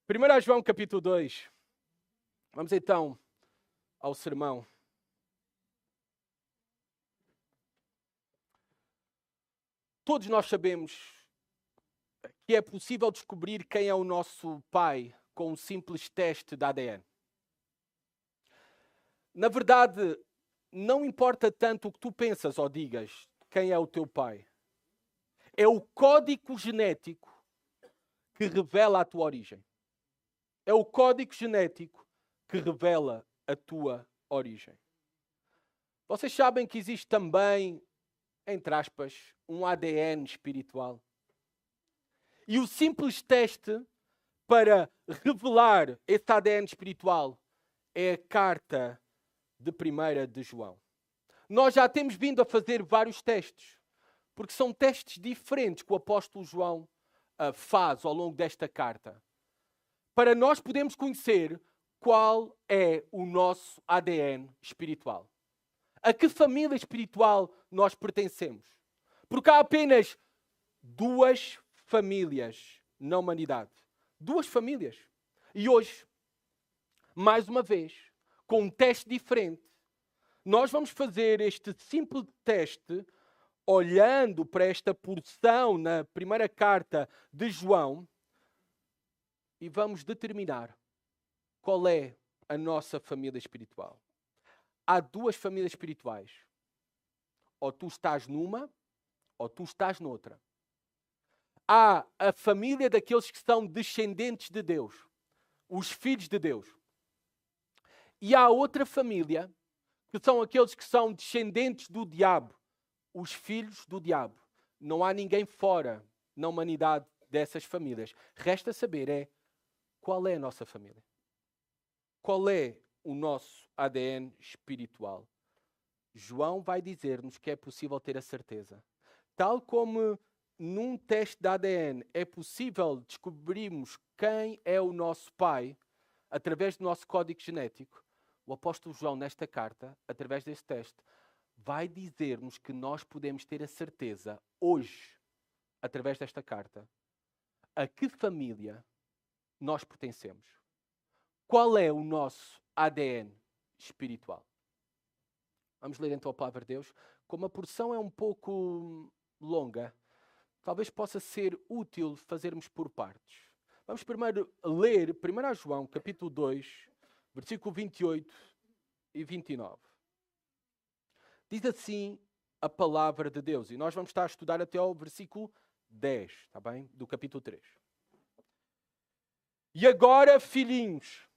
1 João capítulo 2. Vamos então ao sermão. Todos nós sabemos que é possível descobrir quem é o nosso pai com um simples teste de ADN. Na verdade, não importa tanto o que tu pensas ou digas quem é o teu pai. É o código genético que revela a tua origem. É o código genético que revela a tua origem. Vocês sabem que existe também, entre aspas, um ADN espiritual. E o simples teste para revelar esse ADN espiritual é a carta de 1 de João. Nós já temos vindo a fazer vários testes, porque são testes diferentes que o apóstolo João faz ao longo desta carta, para nós podermos conhecer qual é o nosso ADN espiritual. A que família espiritual nós pertencemos? Porque há apenas duas famílias na humanidade. Duas famílias. E hoje, mais uma vez, com um teste diferente, nós vamos fazer este simples teste olhando para esta porção na primeira carta de João e vamos determinar qual é a nossa família espiritual. Há duas famílias espirituais. Ou tu estás numa, ou tu estás noutra. Há a família daqueles que são descendentes de Deus, os filhos de Deus. E há outra família, que são aqueles que são descendentes do diabo, os filhos do diabo. Não há ninguém fora na humanidade dessas famílias. Resta saber qual é a nossa família. Qual é o nosso ADN espiritual? João vai dizer-nos que é possível ter a certeza. Tal como num teste de ADN é possível descobrirmos quem é o nosso pai através do nosso código genético, o apóstolo João, nesta carta, através deste teste, vai dizer-nos que nós podemos ter a certeza, hoje, através desta carta, a que família nós pertencemos. Qual é o nosso ADN espiritual? Vamos ler então a palavra de Deus. Como a porção é um pouco longa, talvez possa ser útil fazermos por partes. Vamos primeiro ler 1 João, capítulo 2, versículo 28 e 29. Diz assim a palavra de Deus. E nós vamos estar a estudar até ao versículo 10, está bem? Do capítulo 3. E agora, filhinhos,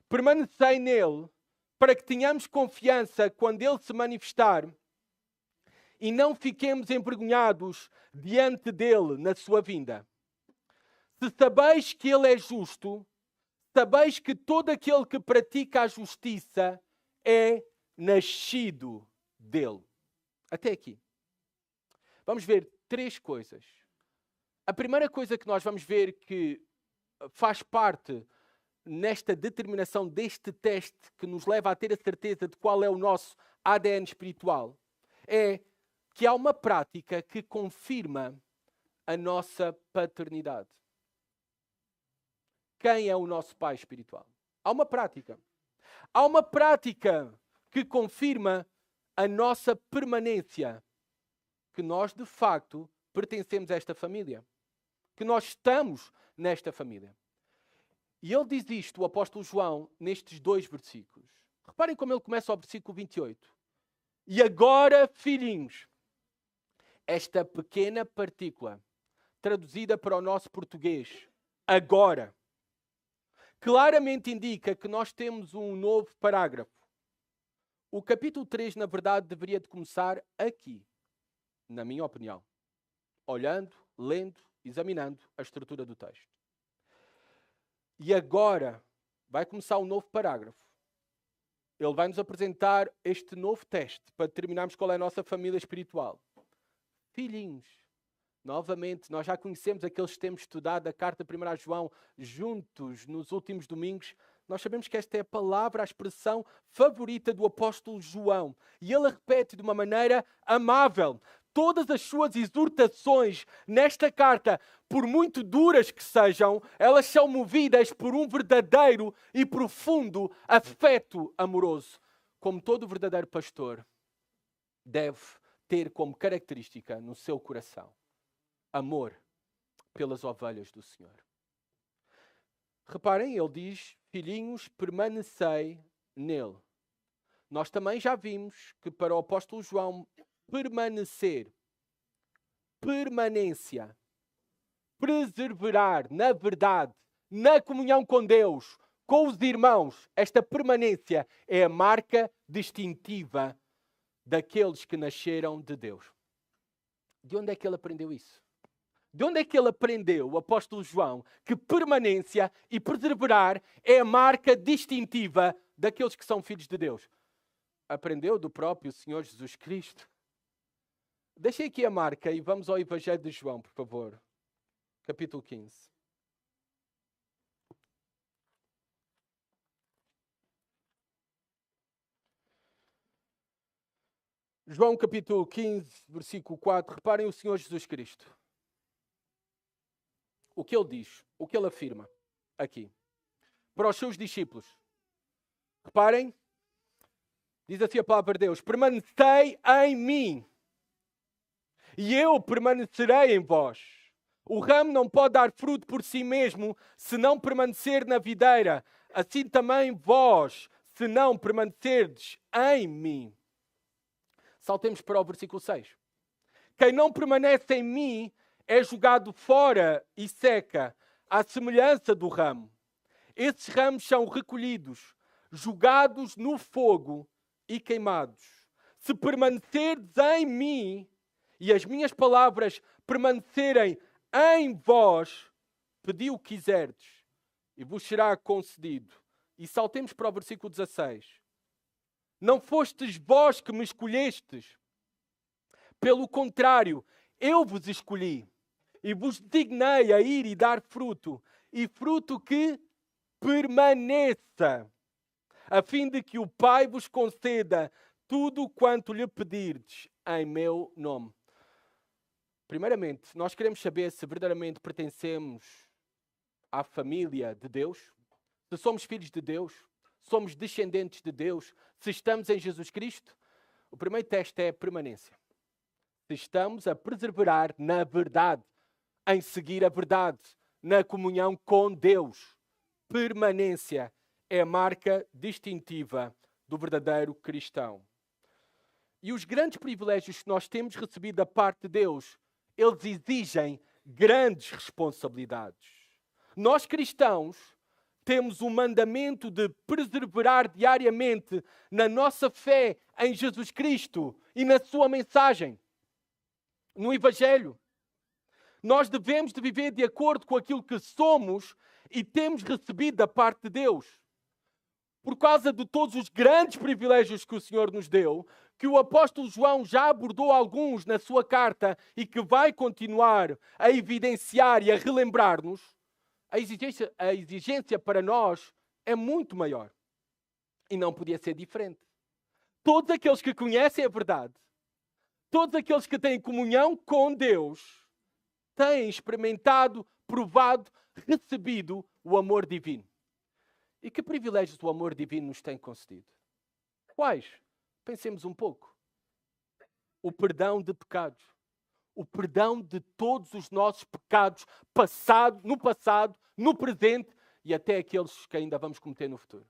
permanecei nele, para que tenhamos confiança quando ele se manifestar e não fiquemos envergonhados diante dele na sua vinda. Se sabeis que ele é justo, sabeis que todo aquele que pratica a justiça é nascido dele. Até aqui. Vamos ver três coisas. A primeira coisa que nós vamos ver que faz parte nesta determinação deste teste que nos leva a ter a certeza de qual é o nosso ADN espiritual é que há uma prática que confirma a nossa paternidade. Quem é o nosso pai espiritual? Há uma prática. Há uma prática que confirma a nossa permanência. Que nós, de facto, pertencemos a esta família. Que nós estamos nesta família. E ele diz isto, o apóstolo João, nestes dois versículos. Reparem como ele começa ao versículo 28. E agora, filhinhos, esta pequena partícula, traduzida para o nosso português, agora, claramente indica que nós temos um novo parágrafo. O capítulo 3, na verdade, deveria de começar aqui, na minha opinião. Olhando, lendo, examinando a estrutura do texto. E agora vai começar um novo parágrafo. Ele vai nos apresentar este novo teste para determinarmos qual é a nossa família espiritual. Filhinhos. Novamente, nós já conhecemos aqueles que temos estudado a carta 1 João juntos nos últimos domingos. Nós sabemos que esta é a palavra, a expressão favorita do apóstolo João. E ele a repete de uma maneira amável. todas as suas exortações nesta carta, por muito duras que sejam, elas são movidas por um verdadeiro e profundo afeto amoroso, como todo verdadeiro pastor deve ter como característica no seu coração: amor pelas ovelhas do Senhor. Reparem, ele diz: filhinhos, permanecei nele. Nós também já vimos que para o apóstolo João permanecer, permanência, perseverar na verdade, na comunhão com Deus, com os irmãos, esta permanência é a marca distintiva daqueles que nasceram de Deus. De onde é que ele aprendeu isso? De onde é que ele aprendeu, o apóstolo João, que permanência e perseverar é a marca distintiva daqueles que são filhos de Deus? Aprendeu do próprio Senhor Jesus Cristo. Deixei aqui a marca e vamos ao Evangelho de João, por favor. Capítulo 15. João capítulo 15, versículo 4. Reparem o Senhor Jesus Cristo. O que ele diz, o que ele afirma aqui. Para os seus discípulos. Reparem. Diz assim a palavra de Deus: permanecei em mim e eu permanecerei em vós. O ramo não pode dar fruto por si mesmo se não permanecer na videira. Assim também vós, se não permanecerdes em mim. Saltemos para o versículo 6. Quem não permanece em mim é jogado fora e seca, à semelhança do ramo. Esses ramos são recolhidos, jogados no fogo e queimados. Se permanecerdes em mim e as minhas palavras permanecerem em vós, pedi o que quiserdes e vos será concedido. E saltemos para o versículo 16. Não fostes vós que me escolhestes. Pelo contrário, eu vos escolhi e vos designei a ir e dar fruto, e fruto que permaneça, a fim de que o Pai vos conceda tudo quanto lhe pedirdes em meu nome. Primeiramente, nós queremos saber se verdadeiramente pertencemos à família de Deus, se somos filhos de Deus, somos descendentes de Deus, se estamos em Jesus Cristo. O primeiro teste é a permanência. Se estamos a perseverar na verdade, em seguir a verdade, na comunhão com Deus. Permanência é a marca distintiva do verdadeiro cristão. E os grandes privilégios que nós temos recebido da parte de Deus, eles exigem grandes responsabilidades. Nós cristãos temos o mandamento de perseverar diariamente na nossa fé em Jesus Cristo e na sua mensagem, no Evangelho. Nós devemos de viver de acordo com aquilo que somos e temos recebido da parte de Deus. Por causa de todos os grandes privilégios que o Senhor nos deu, que o apóstolo João já abordou alguns na sua carta e que vai continuar a evidenciar e a relembrar-nos, a exigência para nós é muito maior. E não podia ser diferente. Todos aqueles que conhecem a verdade, todos aqueles que têm comunhão com Deus, têm experimentado, provado, recebido o amor divino. E que privilégios o amor divino nos tem concedido? Quais? Pensemos um pouco. O perdão de pecados. O perdão de todos os nossos pecados, no passado, no presente e até aqueles que ainda vamos cometer no futuro.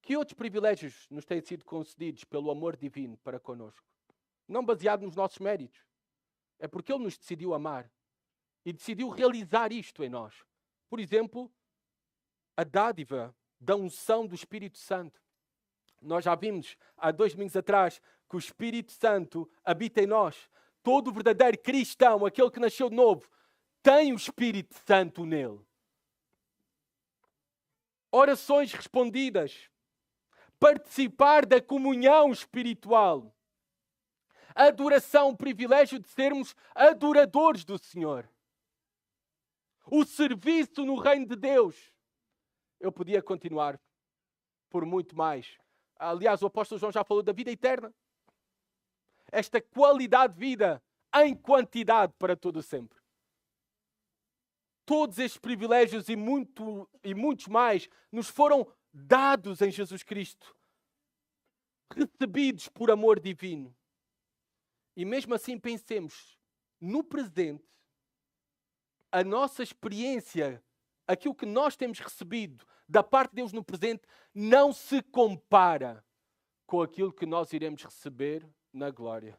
Que outros privilégios nos têm sido concedidos pelo amor divino para connosco? Não baseado nos nossos méritos. É porque Ele nos decidiu amar e decidiu realizar isto em nós. Por exemplo, a dádiva da unção do Espírito Santo. Nós já vimos há 2 domingos atrás que o Espírito Santo habita em nós. Todo verdadeiro cristão, aquele que nasceu de novo, tem o Espírito Santo nele. Orações respondidas. Participar da comunhão espiritual. Adoração, o privilégio de sermos adoradores do Senhor. O serviço no reino de Deus. Eu podia continuar por muito mais. Aliás, o apóstolo João já falou da vida eterna. esta qualidade de vida em quantidade para todo sempre. Todos estes privilégios e muitos mais nos foram dados em Jesus Cristo, recebidos por amor divino. E mesmo assim pensemos no presente, a nossa experiência, aquilo que nós temos recebido da parte de Deus no presente, não se compara com aquilo que nós iremos receber na glória.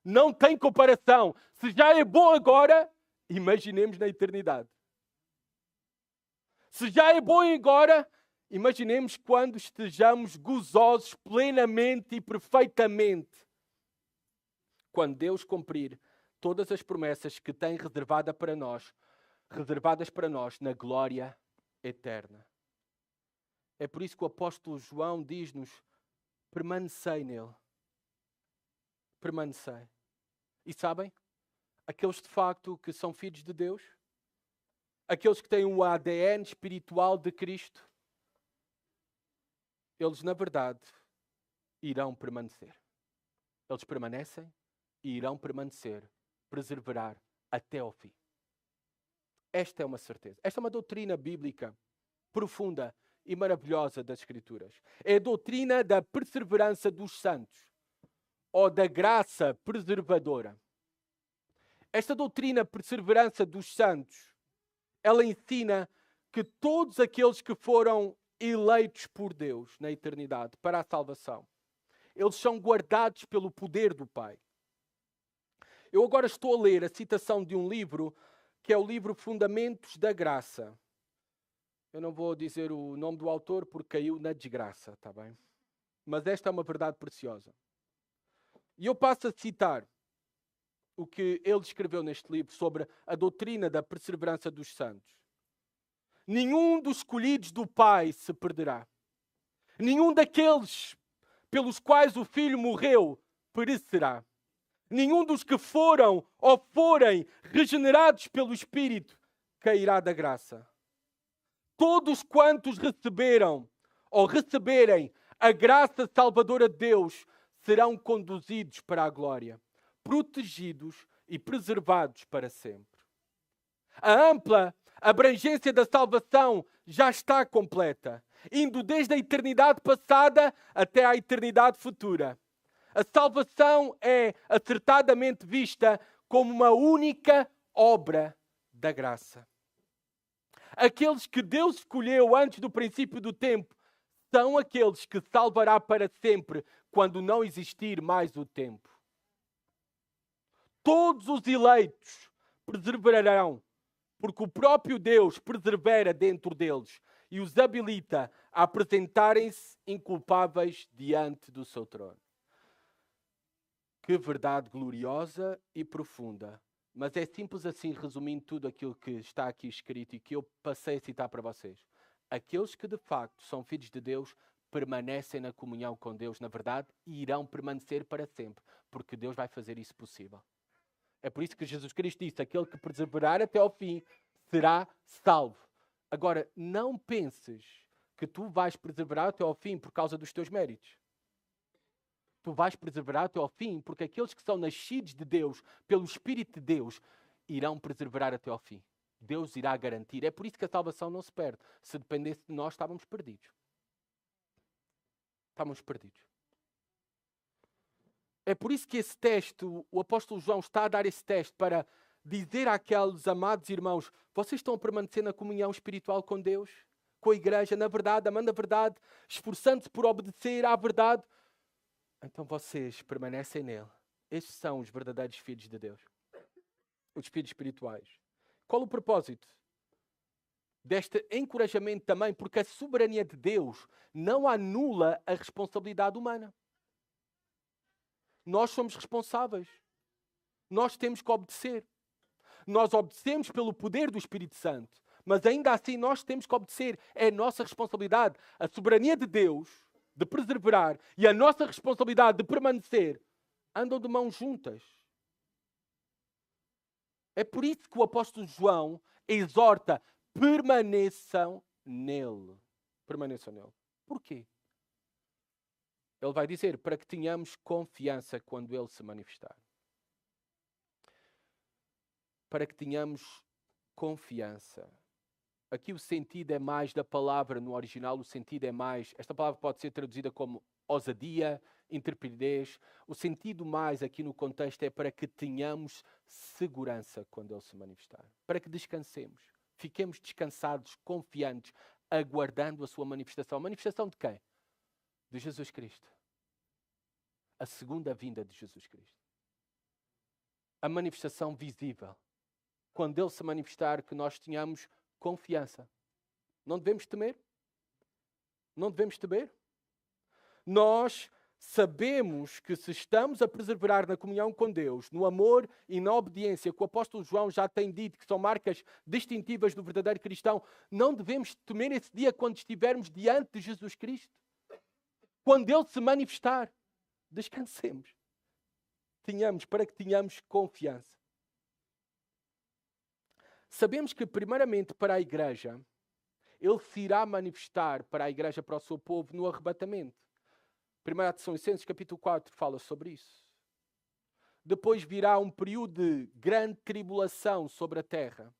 Não tem comparação. Se já é bom agora, imaginemos na eternidade. Se já é bom agora, imaginemos quando estejamos gozosos plenamente e perfeitamente. Quando Deus cumprir todas as promessas que tem reservadas para nós na glória eterna. É por isso que o apóstolo João diz-nos: permanecei nele. Permanecei. E sabem? Aqueles de facto que são filhos de Deus, aqueles que têm o ADN espiritual de Cristo, eles na verdade irão permanecer. Eles permanecem e irão permanecer, perseverar até ao fim. Esta é uma certeza. Esta é uma doutrina bíblica profunda e maravilhosa das Escrituras. É a doutrina da perseverança dos santos, ou da graça preservadora. Esta doutrina perseverança dos santos, ela ensina que todos aqueles que foram eleitos por Deus na eternidade para a salvação, eles são guardados pelo poder do Pai. Eu agora estou a ler a citação de um livro, que é o livro Fundamentos da Graça. Eu não vou dizer o nome do autor porque caiu na desgraça, está bem? Mas esta é uma verdade preciosa. E eu passo a citar o que ele escreveu neste livro sobre a doutrina da perseverança dos santos. Nenhum dos escolhidos do Pai se perderá. Nenhum daqueles pelos quais o Filho morreu perecerá. Nenhum dos que foram ou forem regenerados pelo Espírito cairá da graça. Todos quantos receberam ou receberem a graça salvadora de Deus serão conduzidos para a glória, protegidos e preservados para sempre. A ampla abrangência da salvação já está completa, indo desde a eternidade passada até à eternidade futura. A salvação é acertadamente vista como uma única obra da graça. Aqueles que Deus escolheu antes do princípio do tempo são aqueles que salvará para sempre quando não existir mais o tempo. Todos os eleitos perseverarão, porque o próprio Deus persevera dentro deles e os habilita a apresentarem-se inculpáveis diante do seu trono. Que verdade gloriosa e profunda. Mas é simples assim, resumindo tudo aquilo que está aqui escrito e que eu passei a citar para vocês. Aqueles que de facto são filhos de Deus permanecem na comunhão com Deus, na verdade, e irão permanecer para sempre, porque Deus vai fazer isso possível. É por isso que Jesus Cristo disse: aquele que perseverar até ao fim será salvo. Agora, não penses que tu vais perseverar até ao fim por causa dos teus méritos. Tu vais perseverar até ao fim, porque aqueles que são nascidos de Deus, pelo Espírito de Deus, irão perseverar até ao fim. Deus irá garantir. É por isso que a salvação não se perde. Se dependesse de nós, estávamos perdidos. Estávamos perdidos. É por isso que esse teste, o apóstolo João está a dar esse teste para dizer àqueles amados irmãos: vocês estão a permanecer na comunhão espiritual com Deus, com a igreja, na verdade, amando a verdade, esforçando-se por obedecer à verdade. Então vocês permanecem nele. Estes são os verdadeiros filhos de Deus. Os filhos espirituais. Qual o propósito deste encorajamento também? Porque a soberania de Deus não anula a responsabilidade humana. Nós somos responsáveis. Nós temos que obedecer. Nós obedecemos pelo poder do Espírito Santo. Mas ainda assim nós temos que obedecer. É a nossa responsabilidade. A soberania de Deus de perseverar e a nossa responsabilidade de permanecer andam de mãos juntas. É por isso que o apóstolo João exorta: permaneçam nele. Permaneçam nele. Porquê? Ele vai dizer para que tenhamos confiança quando Ele se manifestar. Para que tenhamos confiança. Aqui o sentido é mais da palavra no original, o sentido é mais... Esta palavra pode ser traduzida como ousadia, intrepidez. O sentido mais aqui no contexto é para que tenhamos segurança quando Ele se manifestar. Para que descansemos. Fiquemos descansados, confiantes, aguardando a sua manifestação. A manifestação de quem? De Jesus Cristo. A segunda vinda de Jesus Cristo. A manifestação visível. Quando Ele se manifestar, que nós tenhamos confiança. Não devemos temer? Não devemos temer? Nós sabemos que se estamos a perseverar na comunhão com Deus, no amor e na obediência, que o apóstolo João já tem dito que são marcas distintivas do verdadeiro cristão, não devemos temer esse dia quando estivermos diante de Jesus Cristo. Quando Ele se manifestar, descansemos. Para que tenhamos confiança. Sabemos que, primeiramente, para a igreja, Ele se irá manifestar para a igreja, para o seu povo, no arrebatamento. 1 Tessalonicenses, capítulo 4, fala sobre isso. Depois virá um período de grande tribulação sobre a terra.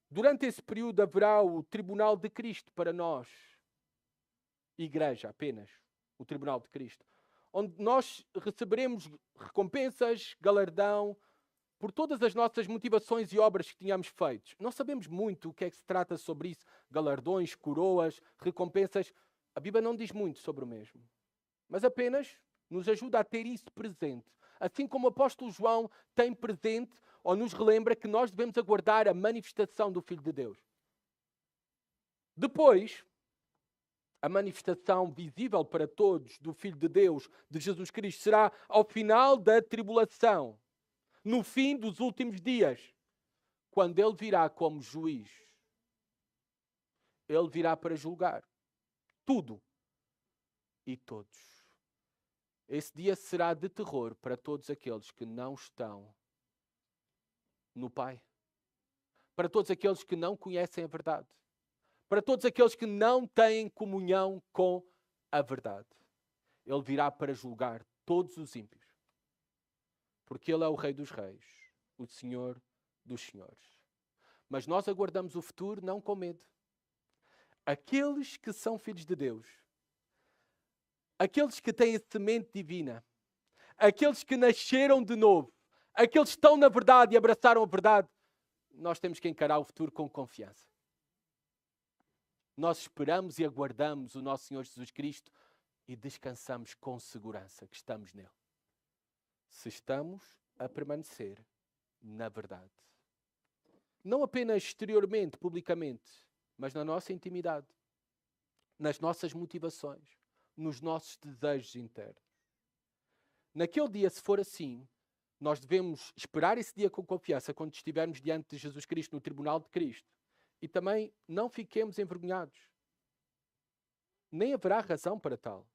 Durante esse período haverá o tribunal de Cristo para nós. Igreja, apenas. O tribunal de Cristo. Onde nós receberemos recompensas, galardão, por todas as nossas motivações e obras que tínhamos feito. Não sabemos muito o que é que se trata sobre isso. Galardões, coroas, recompensas. A Bíblia não diz muito sobre o mesmo. Mas apenas nos ajuda a ter isso presente. Assim como o apóstolo João tem presente ou nos relembra que nós devemos aguardar a manifestação do Filho de Deus. Depois, a manifestação visível para todos do Filho de Deus, de Jesus Cristo, será ao final da tribulação. No fim dos últimos dias, quando Ele virá como juiz. Ele virá para julgar tudo e todos. Esse dia será de terror para todos aqueles que não estão no Pai. Para todos aqueles que não conhecem a verdade. Para todos aqueles que não têm comunhão com a verdade. Ele virá para julgar todos os ímpios. Porque Ele é o Rei dos Reis, o Senhor dos Senhores. Mas nós aguardamos o futuro não com medo. Aqueles que são filhos de Deus, aqueles que têm a semente divina, aqueles que nasceram de novo, aqueles que estão na verdade e abraçaram a verdade, nós temos que encarar o futuro com confiança. Nós esperamos e aguardamos o nosso Senhor Jesus Cristo e descansamos com segurança que estamos nele. Se estamos a permanecer na verdade. Não apenas exteriormente, publicamente, mas na nossa intimidade, nas nossas motivações, nos nossos desejos internos. Naquele dia, se for assim, nós devemos esperar esse dia com confiança quando estivermos diante de Jesus Cristo no tribunal de Cristo. E também não fiquemos envergonhados. Nem haverá razão para tal.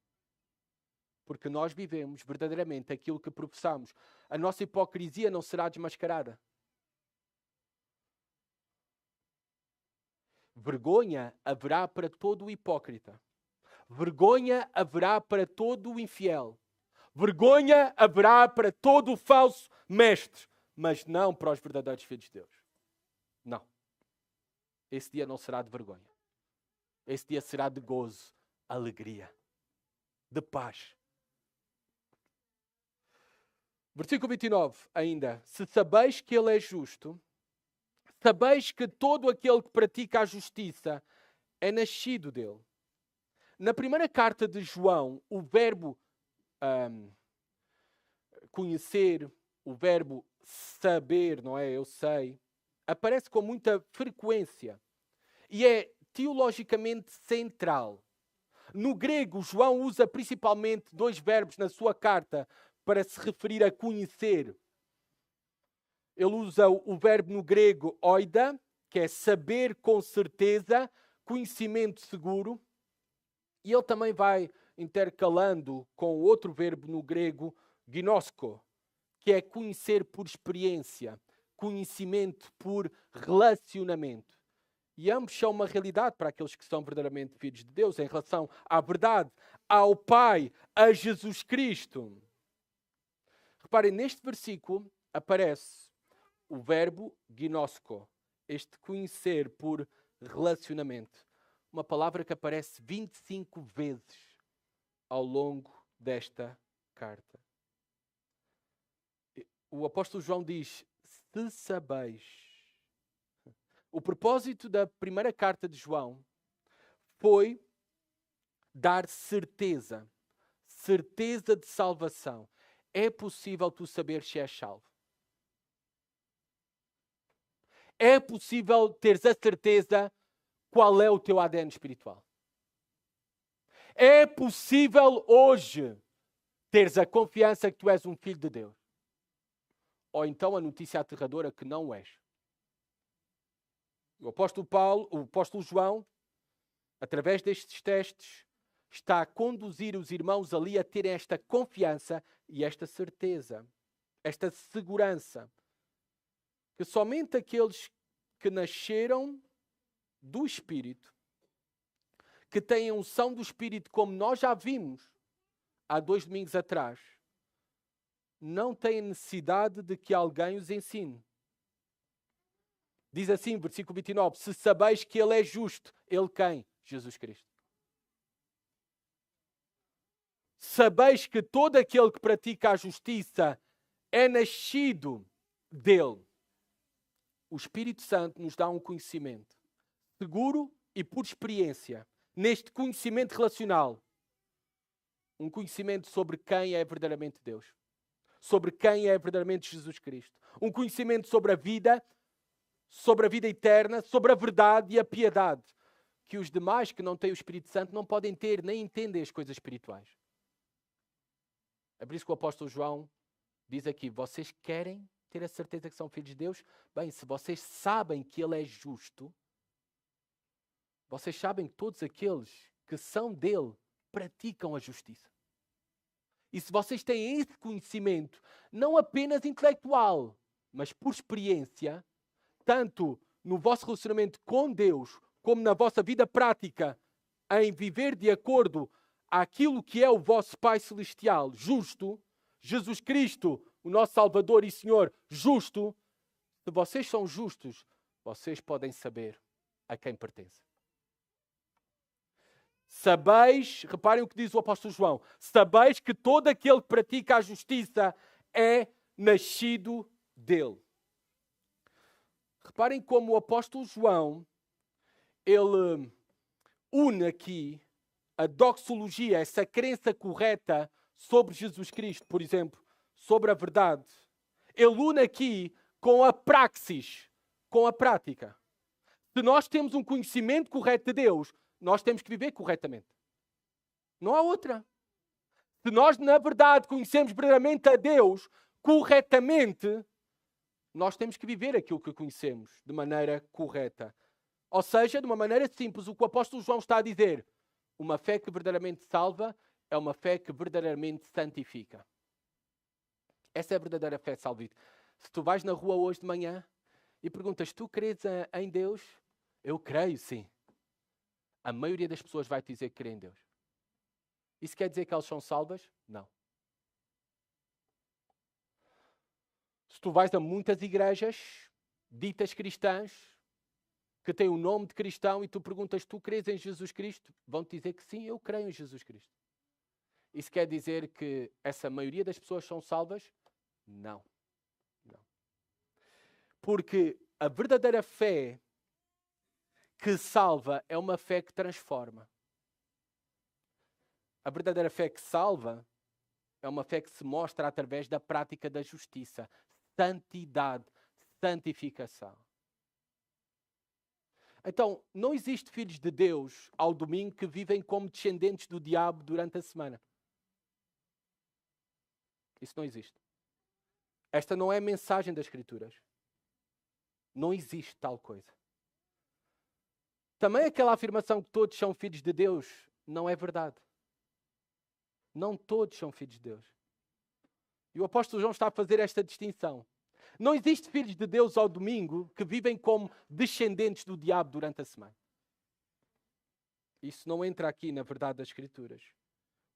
Porque nós vivemos verdadeiramente aquilo que professamos. A nossa hipocrisia não será desmascarada. Vergonha haverá para todo o hipócrita. Vergonha haverá para todo o infiel. Vergonha haverá para todo o falso mestre. Mas não para os verdadeiros filhos de Deus. Não. Esse dia não será de vergonha. Esse dia será de gozo, alegria, de paz. Versículo 29 ainda. Se sabeis que Ele é justo, sabeis que todo aquele que pratica a justiça é nascido dele. Na primeira carta de João, o verbo conhecer, o verbo saber, não é? Eu sei, aparece com muita frequência e é teologicamente central. No grego, João usa principalmente dois verbos na sua carta para se referir a conhecer. Ele usa o verbo no grego oida, que é saber com certeza, conhecimento seguro. E ele também vai intercalando com outro verbo no grego, gnosko, que é conhecer por experiência, conhecimento por relacionamento. E ambos são uma realidade para aqueles que são verdadeiramente filhos de Deus em relação à verdade, ao Pai, a Jesus Cristo. Reparem, neste versículo aparece o verbo ginosko, este conhecer por relacionamento. Uma palavra que aparece 25 vezes ao longo desta carta. O apóstolo João diz, se sabeis. O propósito da primeira carta de João foi dar certeza. Certeza de salvação. É possível tu saber se és salvo. É possível teres a certeza qual é o teu ADN espiritual. É possível hoje teres a confiança que tu és um filho de Deus. Ou então a notícia aterradora que não és. O apóstolo João, através destes testes, está a conduzir os irmãos ali a terem esta confiança e esta certeza, esta segurança, que somente aqueles que nasceram do Espírito, que têm a unção do Espírito, como nós já vimos há 2 domingos atrás, não têm necessidade de que alguém os ensine. Diz assim, versículo 29, se sabeis que Ele é justo. Ele quem? Jesus Cristo. Sabeis que todo aquele que pratica a justiça é nascido dele. O Espírito Santo nos dá um conhecimento seguro e por experiência, neste conhecimento relacional, um conhecimento sobre quem é verdadeiramente Deus, sobre quem é verdadeiramente Jesus Cristo, um conhecimento sobre a vida eterna, sobre a verdade e a piedade, que os demais que não têm o Espírito Santo não podem ter, nem entendem as coisas espirituais. É por isso que o apóstolo João diz aqui, vocês querem ter a certeza que são filhos de Deus? Bem, se vocês sabem que Ele é justo, vocês sabem que todos aqueles que são dele praticam a justiça. E se vocês têm esse conhecimento, não apenas intelectual, mas por experiência, tanto no vosso relacionamento com Deus, como na vossa vida prática, em viver de acordo àquilo que é o vosso Pai Celestial, justo, Jesus Cristo, o nosso Salvador e Senhor, justo, se vocês são justos, vocês podem saber a quem pertencem. Sabeis, reparem o que diz o apóstolo João, sabeis que todo aquele que pratica a justiça é nascido dele. Reparem como o apóstolo João, ele une aqui a doxologia, essa crença correta sobre Jesus Cristo, por exemplo, sobre a verdade. Ele une aqui com a praxis, com a prática. Se nós temos um conhecimento correto de Deus, nós temos que viver corretamente. Não há outra. Se nós, na verdade, conhecemos verdadeiramente a Deus corretamente, nós temos que viver aquilo que conhecemos de maneira correta. Ou seja, de uma maneira simples, o que o apóstolo João está a dizer, uma fé que verdadeiramente salva é uma fé que verdadeiramente santifica. Essa é a verdadeira fé salvífica. Se tu vais na rua hoje de manhã e perguntas, tu crês em Deus? Eu creio, sim. A maioria das pessoas vai te dizer que crê em Deus. Isso quer dizer que elas são salvas? Não. Se tu vais a muitas igrejas ditas cristãs, que têm o nome de cristão, e tu perguntas, tu crês em Jesus Cristo? Vão-te dizer que sim, eu creio em Jesus Cristo. Isso quer dizer que essa maioria das pessoas são salvas? Não. Não. Porque a verdadeira fé que salva é uma fé que transforma. A verdadeira fé que salva é uma fé que se mostra através da prática da justiça, santidade, santificação. Então, não existe filhos de Deus ao domingo que vivem como descendentes do diabo durante a semana. Isso não existe. Esta não é a mensagem das Escrituras. Não existe tal coisa. Também aquela afirmação que todos são filhos de Deus não é verdade. Não todos são filhos de Deus. E o apóstolo João está a fazer esta distinção. Não existe filhos de Deus ao domingo que vivem como descendentes do diabo durante a semana. Isso não entra aqui na verdade das Escrituras.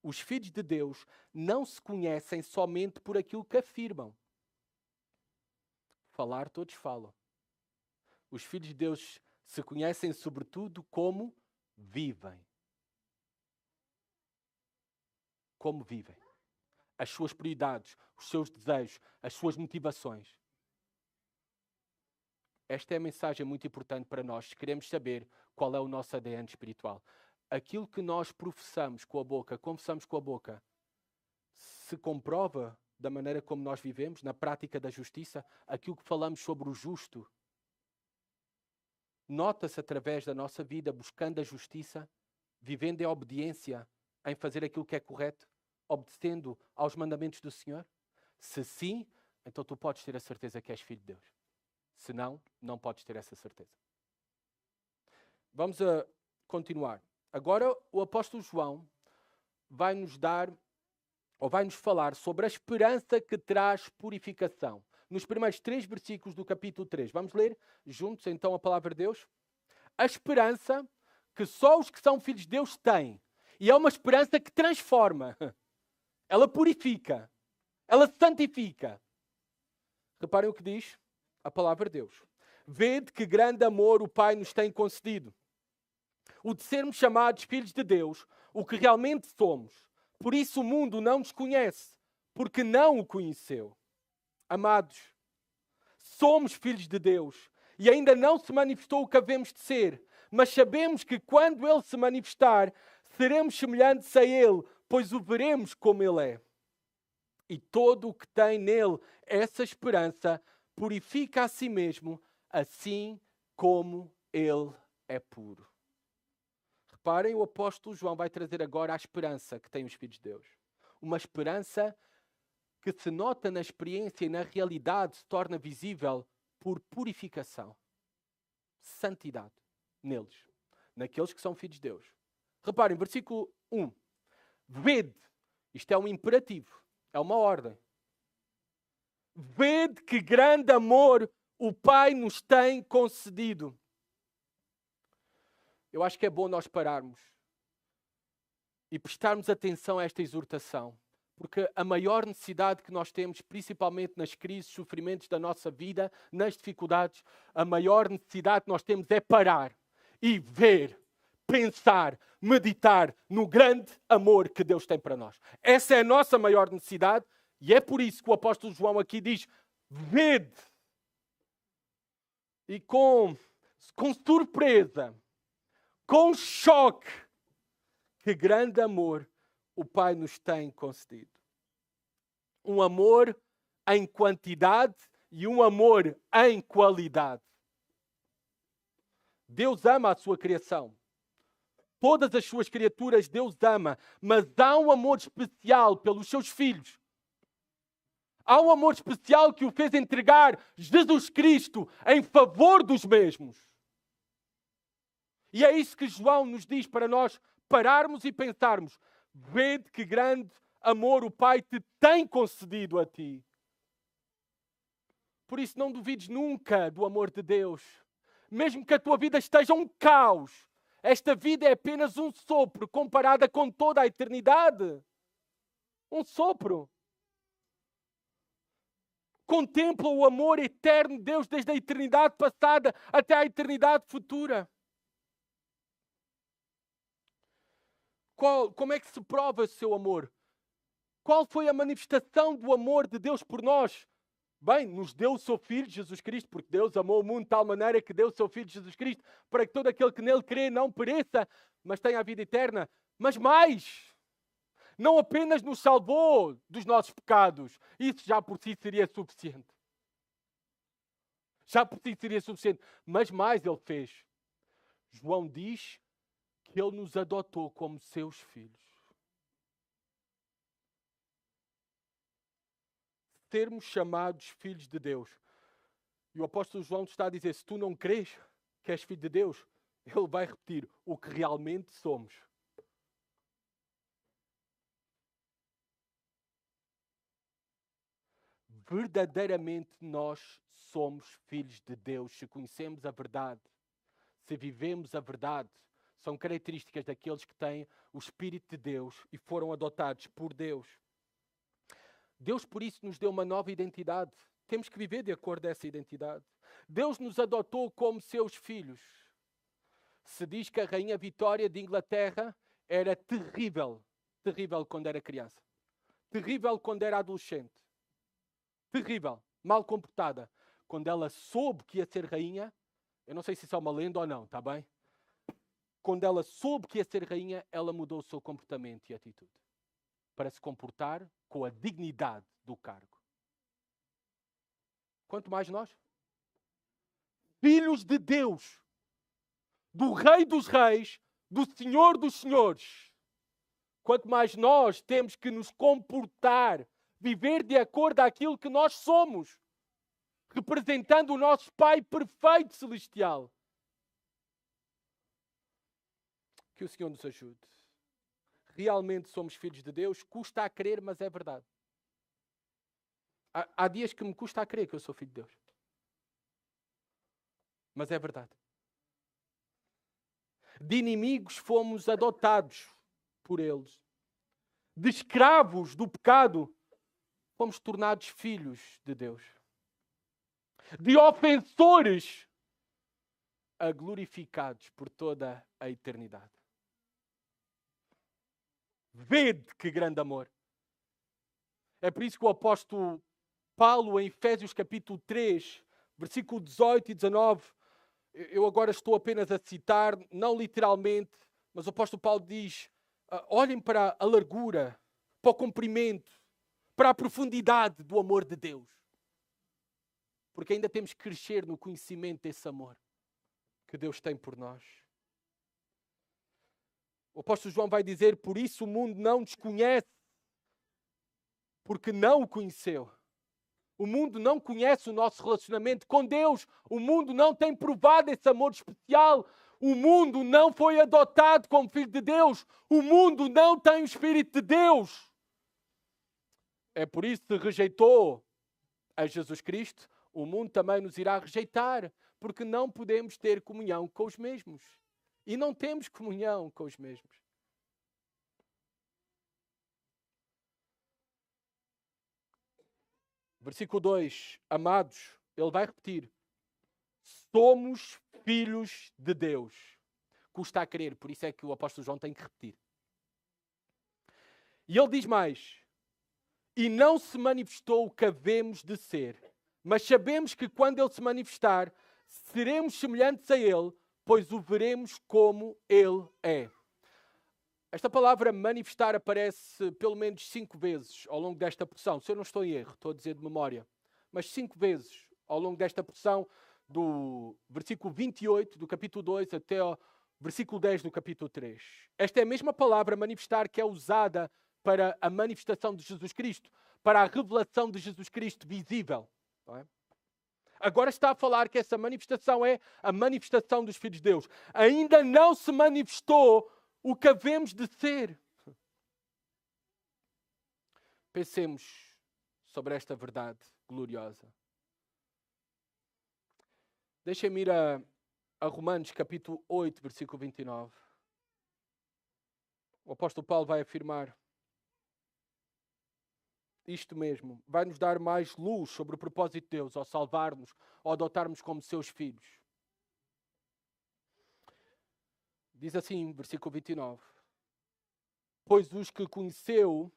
Os filhos de Deus não se conhecem somente por aquilo que afirmam. Falar, todos falam. Os filhos de Deus se conhecem sobretudo como vivem. Como vivem. As suas prioridades, os seus desejos, as suas motivações. Esta é a mensagem muito importante para nós, se queremos saber qual é o nosso ADN espiritual. Aquilo que nós professamos com a boca, confessamos com a boca, se comprova da maneira como nós vivemos, na prática da justiça, aquilo que falamos sobre o justo, nota-se através da nossa vida, buscando a justiça, vivendo em obediência, em fazer aquilo que é correto, obedecendo aos mandamentos do Senhor? Se sim, então tu podes ter a certeza que és filho de Deus. Se não, não podes ter essa certeza. Vamos a continuar. Agora o apóstolo João vai nos dar, ou vai nos falar sobre a esperança que traz purificação. Nos primeiros 3 versículos do capítulo 3. Vamos ler juntos então a palavra de Deus? A esperança que só os que são filhos de Deus têm. E é uma esperança que transforma. Ela purifica. Ela santifica. Reparem o que diz a palavra de Deus. Vede que grande amor o Pai nos tem concedido. O de sermos chamados filhos de Deus, o que realmente somos. Por isso o mundo não nos conhece, porque não o conheceu. Amados, somos filhos de Deus e ainda não se manifestou o que havemos de ser, mas sabemos que quando Ele se manifestar, seremos semelhantes a Ele, pois o veremos como Ele é. E todo o que tem nele essa esperança purifica a si mesmo, assim como Ele é puro. Reparem, o apóstolo João vai trazer agora a esperança que têm os filhos de Deus. Uma esperança que se nota na experiência e na realidade, se torna visível por purificação. Santidade neles, naqueles que são filhos de Deus. Reparem, versículo 1. Vede, isto é um imperativo, é uma ordem. Vede que grande amor o Pai nos tem concedido. Eu acho que é bom nós pararmos e prestarmos atenção a esta exortação. Porque a maior necessidade que nós temos, principalmente nas crises, sofrimentos da nossa vida, nas dificuldades, a maior necessidade que nós temos é parar e ver, pensar, meditar no grande amor que Deus tem para nós. Essa é a nossa maior necessidade e é por isso que o apóstolo João aqui diz: vede. E com surpresa, com choque, que grande amor o Pai nos tem concedido. Um amor em quantidade e um amor em qualidade. Deus ama a sua criação. Todas as suas criaturas Deus ama, mas há um amor especial pelos seus filhos. Há um amor especial que o fez entregar Jesus Cristo em favor dos mesmos. E é isso que João nos diz para nós pararmos e pensarmos: vede que grande amor o Pai te tem concedido a ti. Por isso não duvides nunca do amor de Deus. Mesmo que a tua vida esteja um caos, esta vida é apenas um sopro comparada com toda a eternidade. Um sopro. Contempla o amor eterno de Deus desde a eternidade passada até a eternidade futura. Como é que se prova o seu amor? Qual foi a manifestação do amor de Deus por nós? Bem, nos deu o seu Filho, Jesus Cristo, porque Deus amou o mundo de tal maneira que deu o seu Filho, Jesus Cristo, para que todo aquele que nele crê não pereça, mas tenha a vida eterna. Mas mais, não apenas nos salvou dos nossos pecados, isso já por si seria suficiente. Já por si seria suficiente, mas mais Ele fez. João diz que Ele nos adotou como seus filhos. Sermos chamados filhos de Deus. E o apóstolo João está a dizer: se tu não crês que és filho de Deus, ele vai repetir o que realmente somos. Verdadeiramente nós somos filhos de Deus se conhecemos a verdade, se vivemos a verdade, São características daqueles que têm o Espírito de Deus e foram adotados por Deus. Deus, por isso, nos deu uma nova identidade. Temos que viver de acordo com essa identidade. Deus nos adotou como seus filhos. Se diz que a Rainha Vitória de Inglaterra era terrível. Terrível quando era criança. Terrível quando era adolescente. Terrível. Mal comportada. Quando ela soube que ia ser rainha, eu não sei se isso é uma lenda ou não, está bem? Quando ela soube que ia ser rainha, ela mudou o seu comportamento e atitude. Para se comportar com a dignidade do cargo. Quanto mais nós? Filhos de Deus. Do Rei dos Reis, do Senhor dos Senhores. Quanto mais nós temos que nos comportar, viver de acordo àquilo que nós somos, representando o nosso Pai perfeito celestial. Que o Senhor nos ajude. Realmente somos filhos de Deus, custa a crer, mas é verdade. Há dias que me custa a crer que eu sou filho de Deus. Mas é verdade. De inimigos fomos adotados por eles. De escravos do pecado, fomos tornados filhos de Deus. De ofensores a glorificados por toda a eternidade. Vede que grande amor. É por isso que o apóstolo Paulo, em Efésios capítulo 3, versículo 18 e 19, eu agora estou apenas a citar, não literalmente, mas o apóstolo Paulo diz, olhem para a largura, para o comprimento, para a profundidade do amor de Deus. Porque ainda temos que crescer no conhecimento desse amor que Deus tem por nós. O apóstolo João vai dizer, por isso o mundo não nos conhece, porque não o conheceu. O mundo não conhece o nosso relacionamento com Deus. O mundo não tem provado esse amor especial. O mundo não foi adotado como filho de Deus. O mundo não tem o Espírito de Deus. É por isso que rejeitou a Jesus Cristo. O mundo também nos irá rejeitar, porque não podemos ter comunhão com os mesmos. E não temos comunhão com os mesmos. Versículo 2. Amados, ele vai repetir. Somos filhos de Deus. Custa a crer, por isso é que o apóstolo João tem que repetir. E ele diz mais. E não se manifestou o que havemos de ser, mas sabemos que quando ele se manifestar, seremos semelhantes a ele, pois o veremos como ele é. Esta palavra manifestar aparece pelo menos 5 vezes ao longo desta porção. Se eu não estou em erro, estou a dizer de memória. Mas 5 vezes ao longo desta porção, do versículo 28 do capítulo 2 até ao versículo 10 do capítulo 3. Esta é a mesma palavra manifestar que é usada para a manifestação de Jesus Cristo, para a revelação de Jesus Cristo visível. Não é? Agora está a falar que essa manifestação é a manifestação dos filhos de Deus. Ainda não se manifestou o que havemos de ser. Pensemos sobre esta verdade gloriosa. Deixem-me ir a Romanos capítulo 8, versículo 29. O apóstolo Paulo vai afirmar isto mesmo. Vai nos dar mais luz sobre o propósito de Deus ao salvar-nos, ao adotarmos como seus filhos. Diz assim, versículo 29. Pois os que conheceu...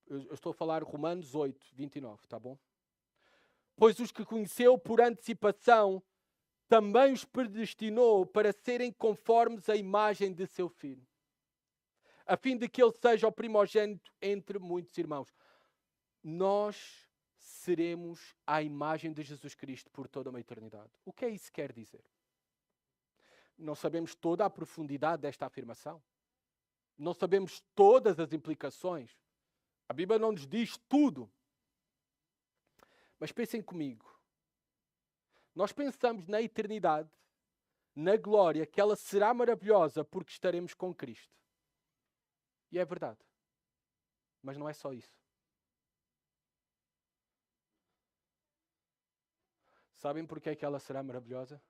Eu estou a falar Romanos 8, 29, tá bom? Pois os que conheceu por antecipação, também os predestinou para serem conformes à imagem de seu filho, a fim de que ele seja o primogênito entre muitos irmãos. Nós seremos à imagem de Jesus Cristo por toda uma eternidade. O que é isso que quer dizer? Não sabemos toda a profundidade desta afirmação. Não sabemos todas as implicações. A Bíblia não nos diz tudo. Mas pensem comigo. Nós pensamos na eternidade, na glória, que ela será maravilhosa porque estaremos com Cristo. E é verdade. Mas não é só isso. Sabem porque é que ela será maravilhosa?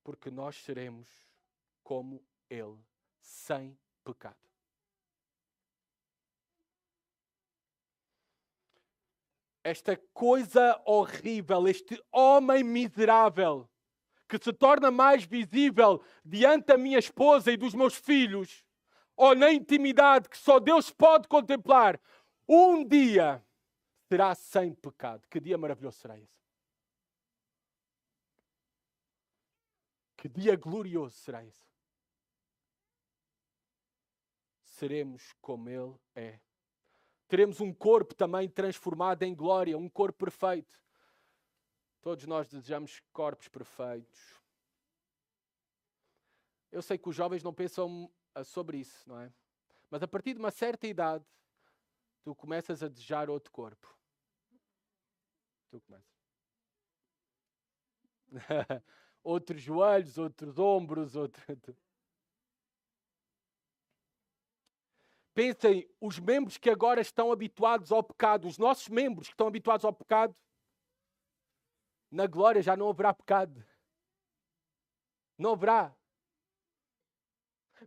Porque nós seremos como Ele, sem pecado. Esta coisa horrível, este homem miserável, que se torna mais visível diante da minha esposa e dos meus filhos, ou na intimidade que só Deus pode contemplar, um dia será sem pecado. Que dia maravilhoso será esse? Que dia glorioso será esse? Seremos como Ele é. Teremos um corpo também transformado em glória, um corpo perfeito. Todos nós desejamos corpos perfeitos. Eu sei que os jovens não pensam sobre isso, não é? Mas a partir de uma certa idade, tu começas a desejar outro corpo. Tu começas. Outros joelhos, outros ombros, outro... Pensem, os membros que agora estão habituados ao pecado, os nossos membros que estão habituados ao pecado, na glória já não haverá pecado. Não haverá.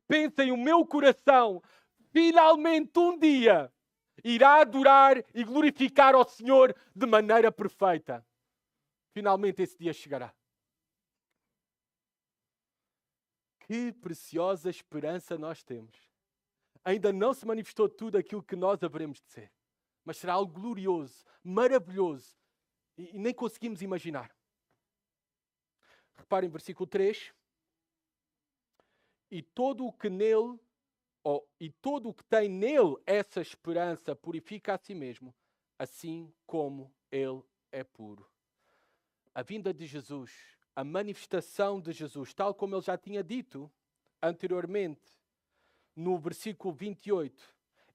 Pensem, o meu coração, finalmente um dia, irá adorar e glorificar ao Senhor de maneira perfeita. Finalmente esse dia chegará. Que preciosa esperança nós temos. Ainda não se manifestou tudo aquilo que nós haveremos de ser. Mas será algo glorioso, maravilhoso. E nem conseguimos imaginar. Reparem, versículo 3. E todo o que tem nele essa esperança purifica a si mesmo, assim como ele é puro. A vinda de Jesus, a manifestação de Jesus, tal como ele já tinha dito anteriormente, no versículo 28,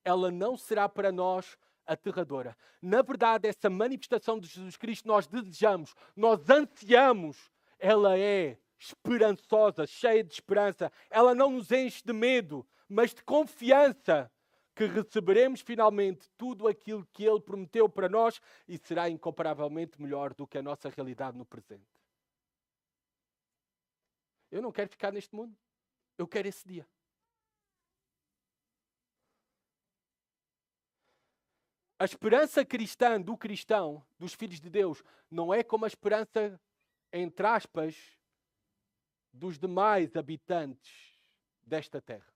ela não será para nós aterradora. Na verdade, essa manifestação de Jesus Cristo nós desejamos, nós ansiamos, ela é esperançosa, cheia de esperança. Ela não nos enche de medo, mas de confiança que receberemos finalmente tudo aquilo que Ele prometeu para nós e será incomparavelmente melhor do que a nossa realidade no presente. Eu não quero ficar neste mundo. Eu quero esse dia. A esperança cristã do cristão, dos filhos de Deus, não é como a esperança, entre aspas, dos demais habitantes desta terra.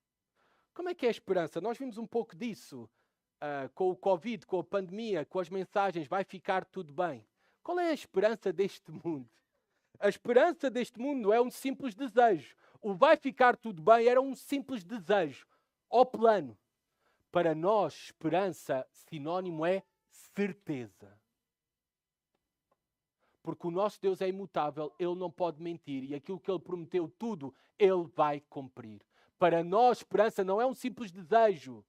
Como é que é a esperança? Nós vimos um pouco disso com o Covid, com a pandemia, com as mensagens, vai ficar tudo bem. Qual é a esperança deste mundo? A esperança deste mundo é um simples desejo. O vai ficar tudo bem era um simples desejo, ou plano. Para nós, esperança, sinónimo é certeza. Porque o nosso Deus é imutável, Ele não pode mentir e aquilo que Ele prometeu tudo, Ele vai cumprir. Para nós, esperança não é um simples desejo,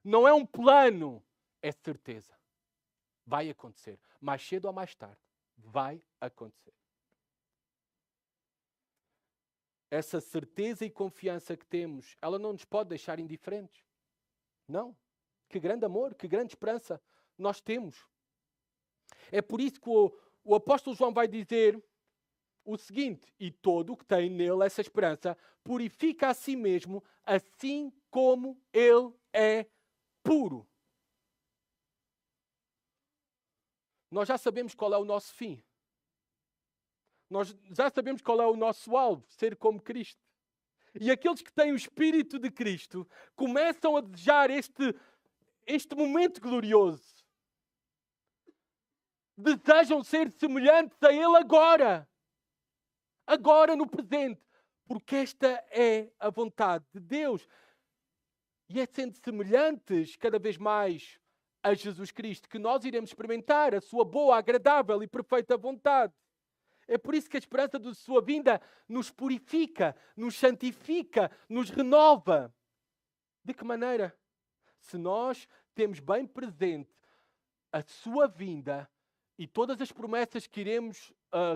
não é um plano, é certeza. Vai acontecer. Mais cedo ou mais tarde, vai acontecer. Essa certeza e confiança que temos, ela não nos pode deixar indiferentes. Não. Que grande amor, que grande esperança nós temos. É por isso que o apóstolo João vai dizer o seguinte: e todo o que tem nele essa esperança purifica a si mesmo, assim como ele é puro. Nós já sabemos qual é o nosso fim. Nós já sabemos qual é o nosso alvo, ser como Cristo. E aqueles que têm o Espírito de Cristo começam a desejar este momento glorioso. Desejam ser semelhantes a Ele agora. Agora, no presente. Porque esta é a vontade de Deus. E é sendo semelhantes cada vez mais a Jesus Cristo que nós iremos experimentar a sua boa, agradável e perfeita vontade. É por isso que a esperança da sua vinda nos purifica, nos santifica, nos renova. De que maneira? Se nós temos bem presente a sua vinda e todas as promessas que iremos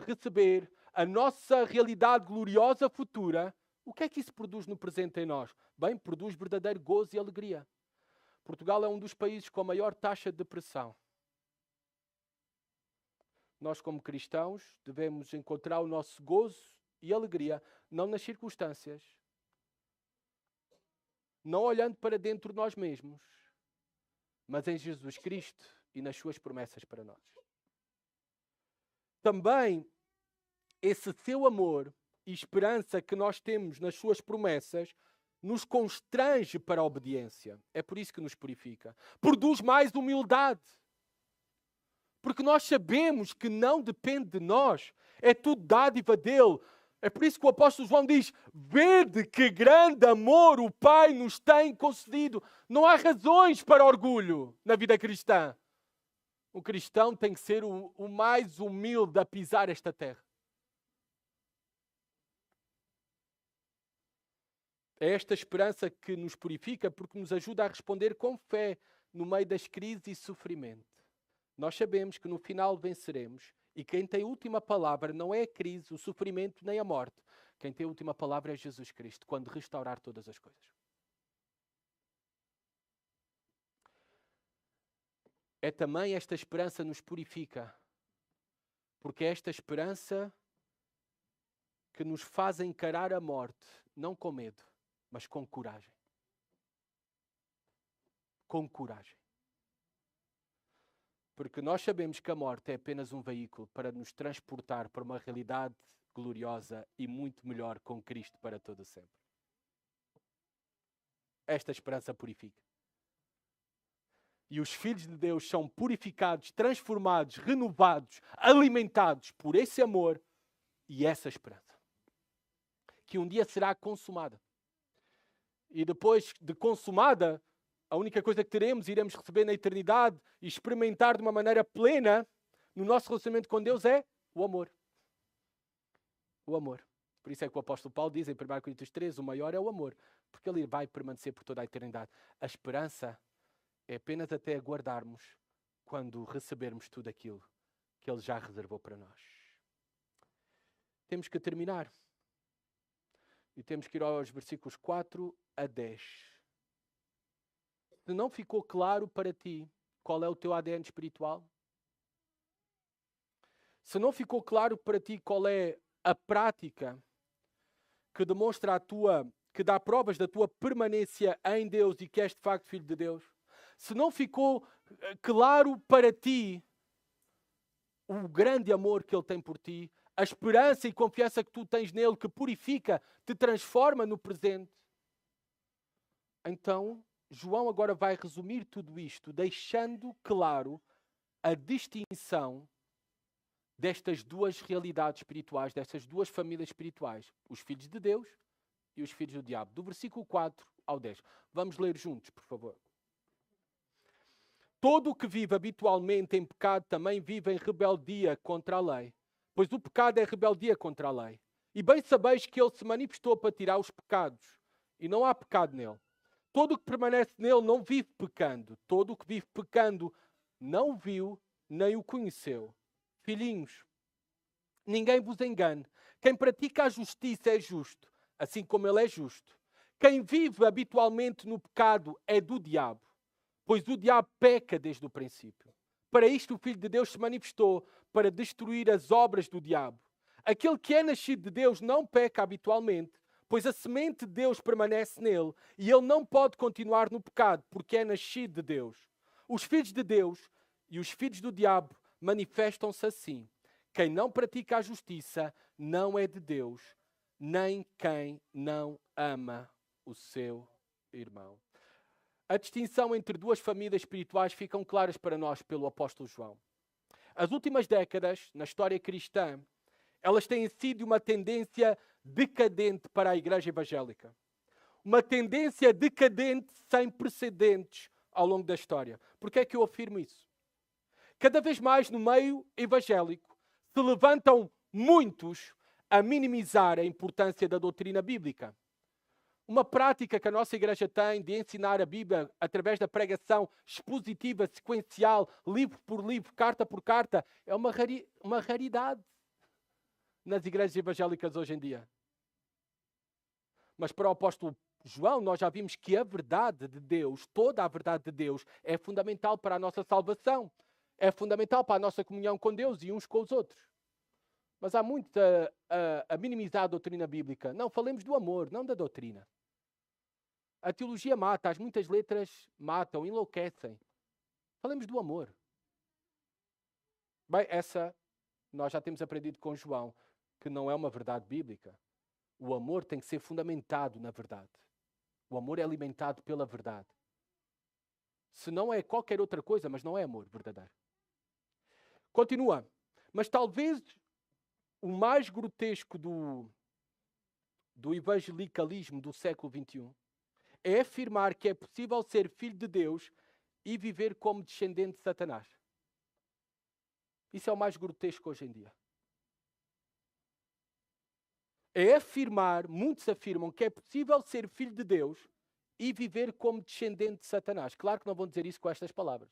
receber, a nossa realidade gloriosa futura, o que é que isso produz no presente em nós? Bem, produz verdadeiro gozo e alegria. Portugal é um dos países com a maior taxa de depressão. Nós, como cristãos, devemos encontrar o nosso gozo e alegria, não nas circunstâncias, não olhando para dentro de nós mesmos, mas em Jesus Cristo e nas suas promessas para nós. Também esse seu amor e esperança que nós temos nas suas promessas nos constrange para a obediência. É por isso que nos purifica. Produz mais humildade. Porque nós sabemos que não depende de nós. É tudo dádiva dele. É por isso que o apóstolo João diz: vede que grande amor o Pai nos tem concedido. Não há razões para orgulho na vida cristã. O cristão tem que ser o mais humilde a pisar esta terra. É esta esperança que nos purifica porque nos ajuda a responder com fé no meio das crises e sofrimento. Nós sabemos que no final venceremos e quem tem a última palavra não é a crise, o sofrimento nem a morte. Quem tem a última palavra é Jesus Cristo, quando restaurar todas as coisas. É também esta esperança nos purifica, porque é esta esperança que nos faz encarar a morte, não com medo, mas com coragem. Com coragem. Porque nós sabemos que a morte é apenas um veículo para nos transportar para uma realidade gloriosa e muito melhor com Cristo para todo sempre. Esta esperança purifica. E os filhos de Deus são purificados, transformados, renovados, alimentados por esse amor e essa esperança. Que um dia será consumada. E depois de consumada, a única coisa que teremos, iremos receber na eternidade e experimentar de uma maneira plena no nosso relacionamento com Deus é o amor. O amor. Por isso é que o apóstolo Paulo diz em 1 Coríntios 13, o maior é o amor, porque ele vai permanecer por toda a eternidade. A esperança é apenas até aguardarmos quando recebermos tudo aquilo que ele já reservou para nós. Temos que terminar. E temos que ir aos versículos 4 a 10. Se não ficou claro para ti qual é o teu ADN espiritual, se não ficou claro para ti qual é a prática que demonstra que dá provas da tua permanência em Deus e que és de facto filho de Deus, se não ficou claro para ti o grande amor que Ele tem por ti, a esperança e confiança que tu tens nele, que purifica, te transforma no presente, então João agora vai resumir tudo isto, deixando claro a distinção destas duas realidades espirituais, destas duas famílias espirituais, os filhos de Deus e os filhos do diabo. Do versículo 4 ao 10. Vamos ler juntos, por favor. Todo o que vive habitualmente em pecado também vive em rebeldia contra a lei, pois o pecado é rebeldia contra a lei. E bem sabeis que ele se manifestou para tirar os pecados, e não há pecado nele. Todo o que permanece nele não vive pecando. Todo o que vive pecando não viu nem o conheceu. Filhinhos, ninguém vos engane. Quem pratica a justiça é justo, assim como ele é justo. Quem vive habitualmente no pecado é do diabo, pois o diabo peca desde o princípio. Para isto o Filho de Deus se manifestou, para destruir as obras do diabo. Aquele que é nascido de Deus não peca habitualmente, pois a semente de Deus permanece nele e ele não pode continuar no pecado, porque é nascido de Deus. Os filhos de Deus e os filhos do diabo manifestam-se assim. Quem não pratica a justiça não é de Deus, nem quem não ama o seu irmão. A distinção entre duas famílias espirituais ficam claras para nós pelo apóstolo João. As últimas décadas, na história cristã, elas têm sido uma tendência decadente para a igreja evangélica. Uma tendência decadente sem precedentes ao longo da história. Por que é que eu afirmo isso? Cada vez mais no meio evangélico se levantam muitos a minimizar a importância da doutrina bíblica. Uma prática que a nossa igreja tem de ensinar a Bíblia através da pregação expositiva, sequencial, livro por livro, carta por carta, é uma raridade nas igrejas evangélicas hoje em dia. Mas para o apóstolo João, nós já vimos que a verdade de Deus, toda a verdade de Deus, é fundamental para a nossa salvação. É fundamental para a nossa comunhão com Deus e uns com os outros. Mas há muito a minimizar a doutrina bíblica. Não, falemos do amor, não da doutrina. A teologia mata, as muitas letras matam, enlouquecem. Falemos do amor. Bem, essa nós já temos aprendido com João, que não é uma verdade bíblica. O amor tem que ser fundamentado na verdade. O amor é alimentado pela verdade. Se não é qualquer outra coisa, mas não é amor verdadeiro. Continua. Mas talvez o mais grotesco do evangelicalismo do século XXI é afirmar que é possível ser filho de Deus e viver como descendente de Satanás. Isso é o mais grotesco hoje em dia. É afirmar, muitos afirmam, que é possível ser filho de Deus e viver como descendente de Satanás. Claro que não vão dizer isso com estas palavras.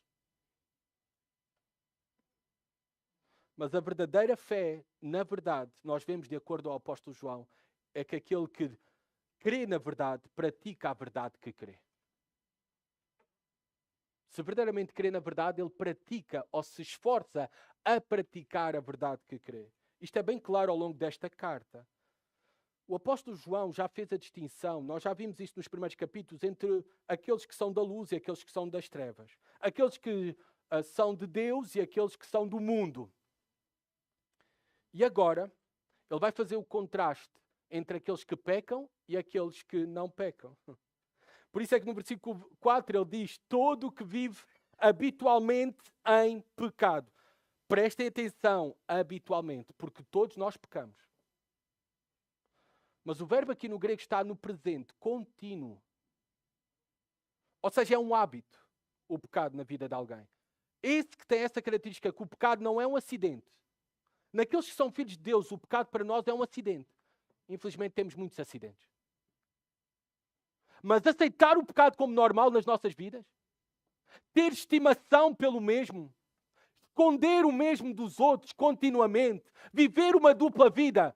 Mas a verdadeira fé, na verdade, nós vemos de acordo ao apóstolo João, é que aquele que crê na verdade, pratica a verdade que crê. Se verdadeiramente crê na verdade, ele pratica ou se esforça a praticar a verdade que crê. Isto é bem claro ao longo desta carta. O apóstolo João já fez a distinção, nós já vimos isto nos primeiros capítulos, entre aqueles que são da luz e aqueles que são das trevas. Aqueles que são de Deus e aqueles que são do mundo. E agora, ele vai fazer o contraste entre aqueles que pecam e aqueles que não pecam. Por isso é que no versículo 4 ele diz: todo o que vive habitualmente em pecado. Prestem atenção, habitualmente, porque todos nós pecamos. Mas o verbo aqui no grego está no presente, contínuo. Ou seja, é um hábito, o pecado na vida de alguém. Esse que tem essa característica, que o pecado não é um acidente. Naqueles que são filhos de Deus, o pecado para nós é um acidente. Infelizmente temos muitos acidentes. Mas aceitar o pecado como normal nas nossas vidas, ter estimação pelo mesmo, esconder o mesmo dos outros continuamente, viver uma dupla vida.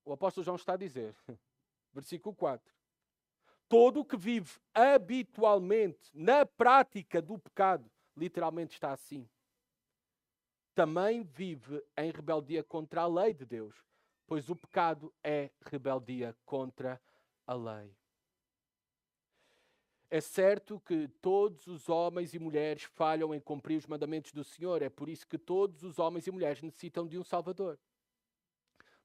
O apóstolo João está a dizer, versículo 4, todo o que vive habitualmente na prática do pecado, literalmente está assim, também vive em rebeldia contra a lei de Deus, pois o pecado é rebeldia contra a lei. É certo que todos os homens e mulheres falham em cumprir os mandamentos do Senhor. É por isso que todos os homens e mulheres necessitam de um Salvador.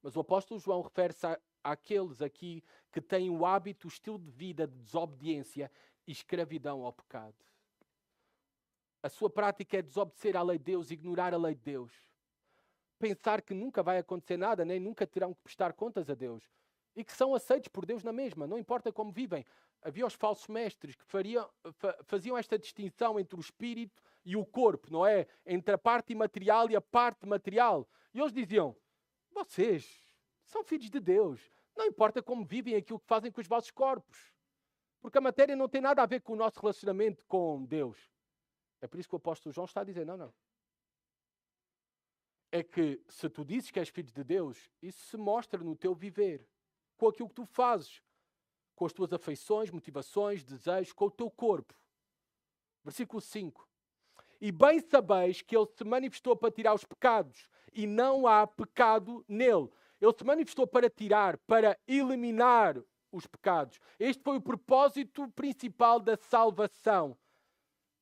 Mas o apóstolo João refere-se àqueles aqui que têm o hábito, o estilo de vida de desobediência e escravidão ao pecado. A sua prática é desobedecer à lei de Deus, ignorar a lei de Deus. Pensar que nunca vai acontecer nada, nem nunca terão que prestar contas a Deus. E que são aceitos por Deus na mesma, não importa como vivem. Havia os falsos mestres que faziam esta distinção entre o espírito e o corpo, não é? Entre a parte imaterial e a parte material. E eles diziam, vocês são filhos de Deus. Não importa como vivem aquilo que fazem com os vossos corpos. Porque a matéria não tem nada a ver com o nosso relacionamento com Deus. É por isso que o apóstolo João está a dizer, não. É que se tu dizes que és filho de Deus, isso se mostra no teu viver. Com aquilo que tu fazes. Com as tuas afeições, motivações, desejos, com o teu corpo. Versículo 5. E bem sabeis que ele se manifestou para tirar os pecados, e não há pecado nele. Ele se manifestou para tirar, para eliminar os pecados. Este foi o propósito principal da salvação.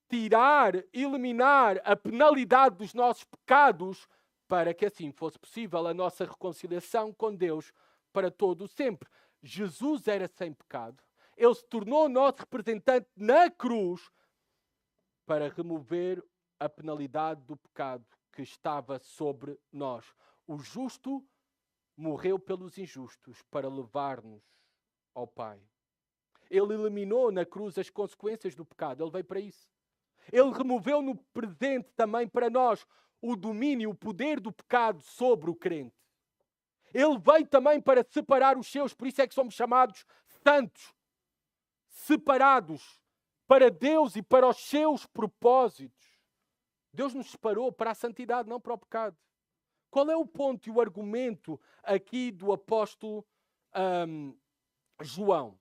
Tirar, eliminar a penalidade dos nossos pecados, para que assim fosse possível a nossa reconciliação com Deus para todo o sempre. Jesus era sem pecado. Ele se tornou nosso representante na cruz para remover a penalidade do pecado que estava sobre nós. O justo morreu pelos injustos para levar-nos ao Pai. Ele eliminou na cruz as consequências do pecado. Ele veio para isso. Ele removeu no presente também para nós o domínio, o poder do pecado sobre o crente. Ele veio também para separar os seus, por isso é que somos chamados santos, separados para Deus e para os seus propósitos. Deus nos separou para a santidade, não para o pecado. Qual é o ponto e o argumento aqui do apóstolo João?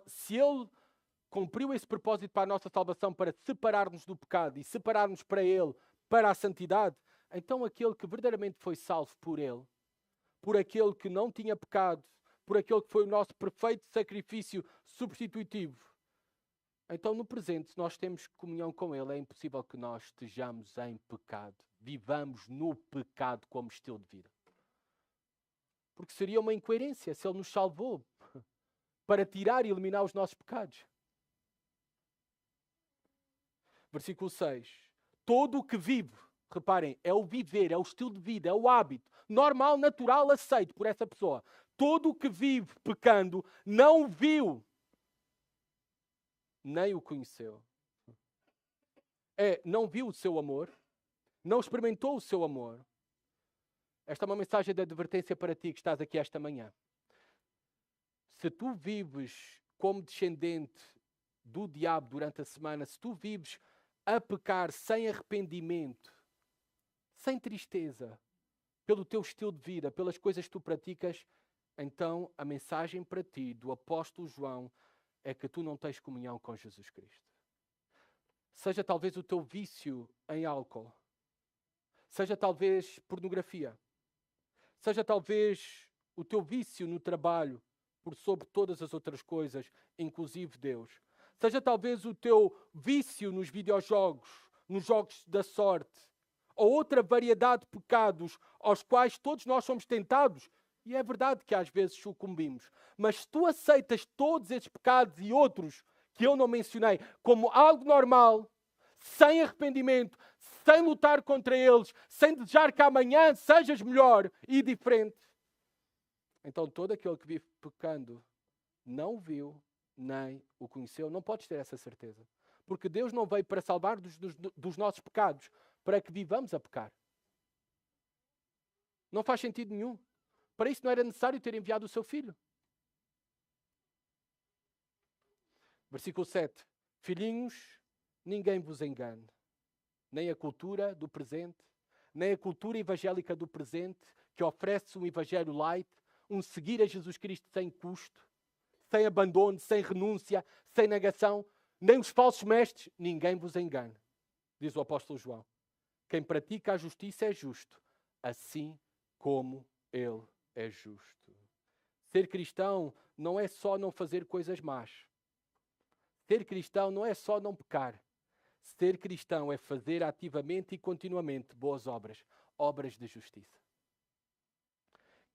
Se ele cumpriu esse propósito para a nossa salvação, para separar-nos do pecado e separar-nos para ele, para a santidade, Então aquele que verdadeiramente foi salvo por ele, por aquele que não tinha pecado, por aquele que foi o nosso perfeito sacrifício substitutivo, então no presente, se nós temos comunhão com ele, é impossível que nós estejamos em pecado, vivamos no pecado como estilo de vida. Porque seria uma incoerência se ele nos salvou para tirar e eliminar os nossos pecados. Versículo 6. Todo o que vive, reparem, é o viver, é o estilo de vida, é o hábito normal, natural, aceito por essa pessoa. Todo o que vive pecando não viu, nem o conheceu. Não viu o seu amor, não experimentou o seu amor. Esta é uma mensagem de advertência para ti que estás aqui esta manhã. Se tu vives como descendente do diabo durante a semana, se tu vives a pecar sem arrependimento, sem tristeza, pelo teu estilo de vida, pelas coisas que tu praticas, então a mensagem para ti do apóstolo João é que tu não tens comunhão com Jesus Cristo. Seja talvez o teu vício em álcool, seja talvez pornografia, seja talvez o teu vício no trabalho, por sobre todas as outras coisas, inclusive Deus. Seja talvez o teu vício nos videojogos, nos jogos da sorte, ou outra variedade de pecados aos quais todos nós somos tentados. E é verdade que às vezes sucumbimos. Mas se tu aceitas todos esses pecados e outros que eu não mencionei como algo normal, sem arrependimento, sem lutar contra eles, sem desejar que amanhã sejas melhor e diferente, então todo aquele que vive pecando não viu nem o conheceu. Não podes ter essa certeza. Porque Deus não veio para salvar dos nossos pecados, para que vivamos a pecar. Não faz sentido nenhum. Para isso não era necessário ter enviado o seu filho. Versículo 7. Filhinhos, ninguém vos engane. Nem a cultura do presente, nem a cultura evangélica do presente, que oferece um evangelho light, um seguir a Jesus Cristo sem custo, sem abandono, sem renúncia, sem negação, nem os falsos mestres, ninguém vos engane, diz o apóstolo João. Quem pratica a justiça é justo, assim como ele é justo. Ser cristão não é só não fazer coisas más. Ser cristão não é só não pecar. Ser cristão é fazer ativamente e continuamente boas obras, obras de justiça.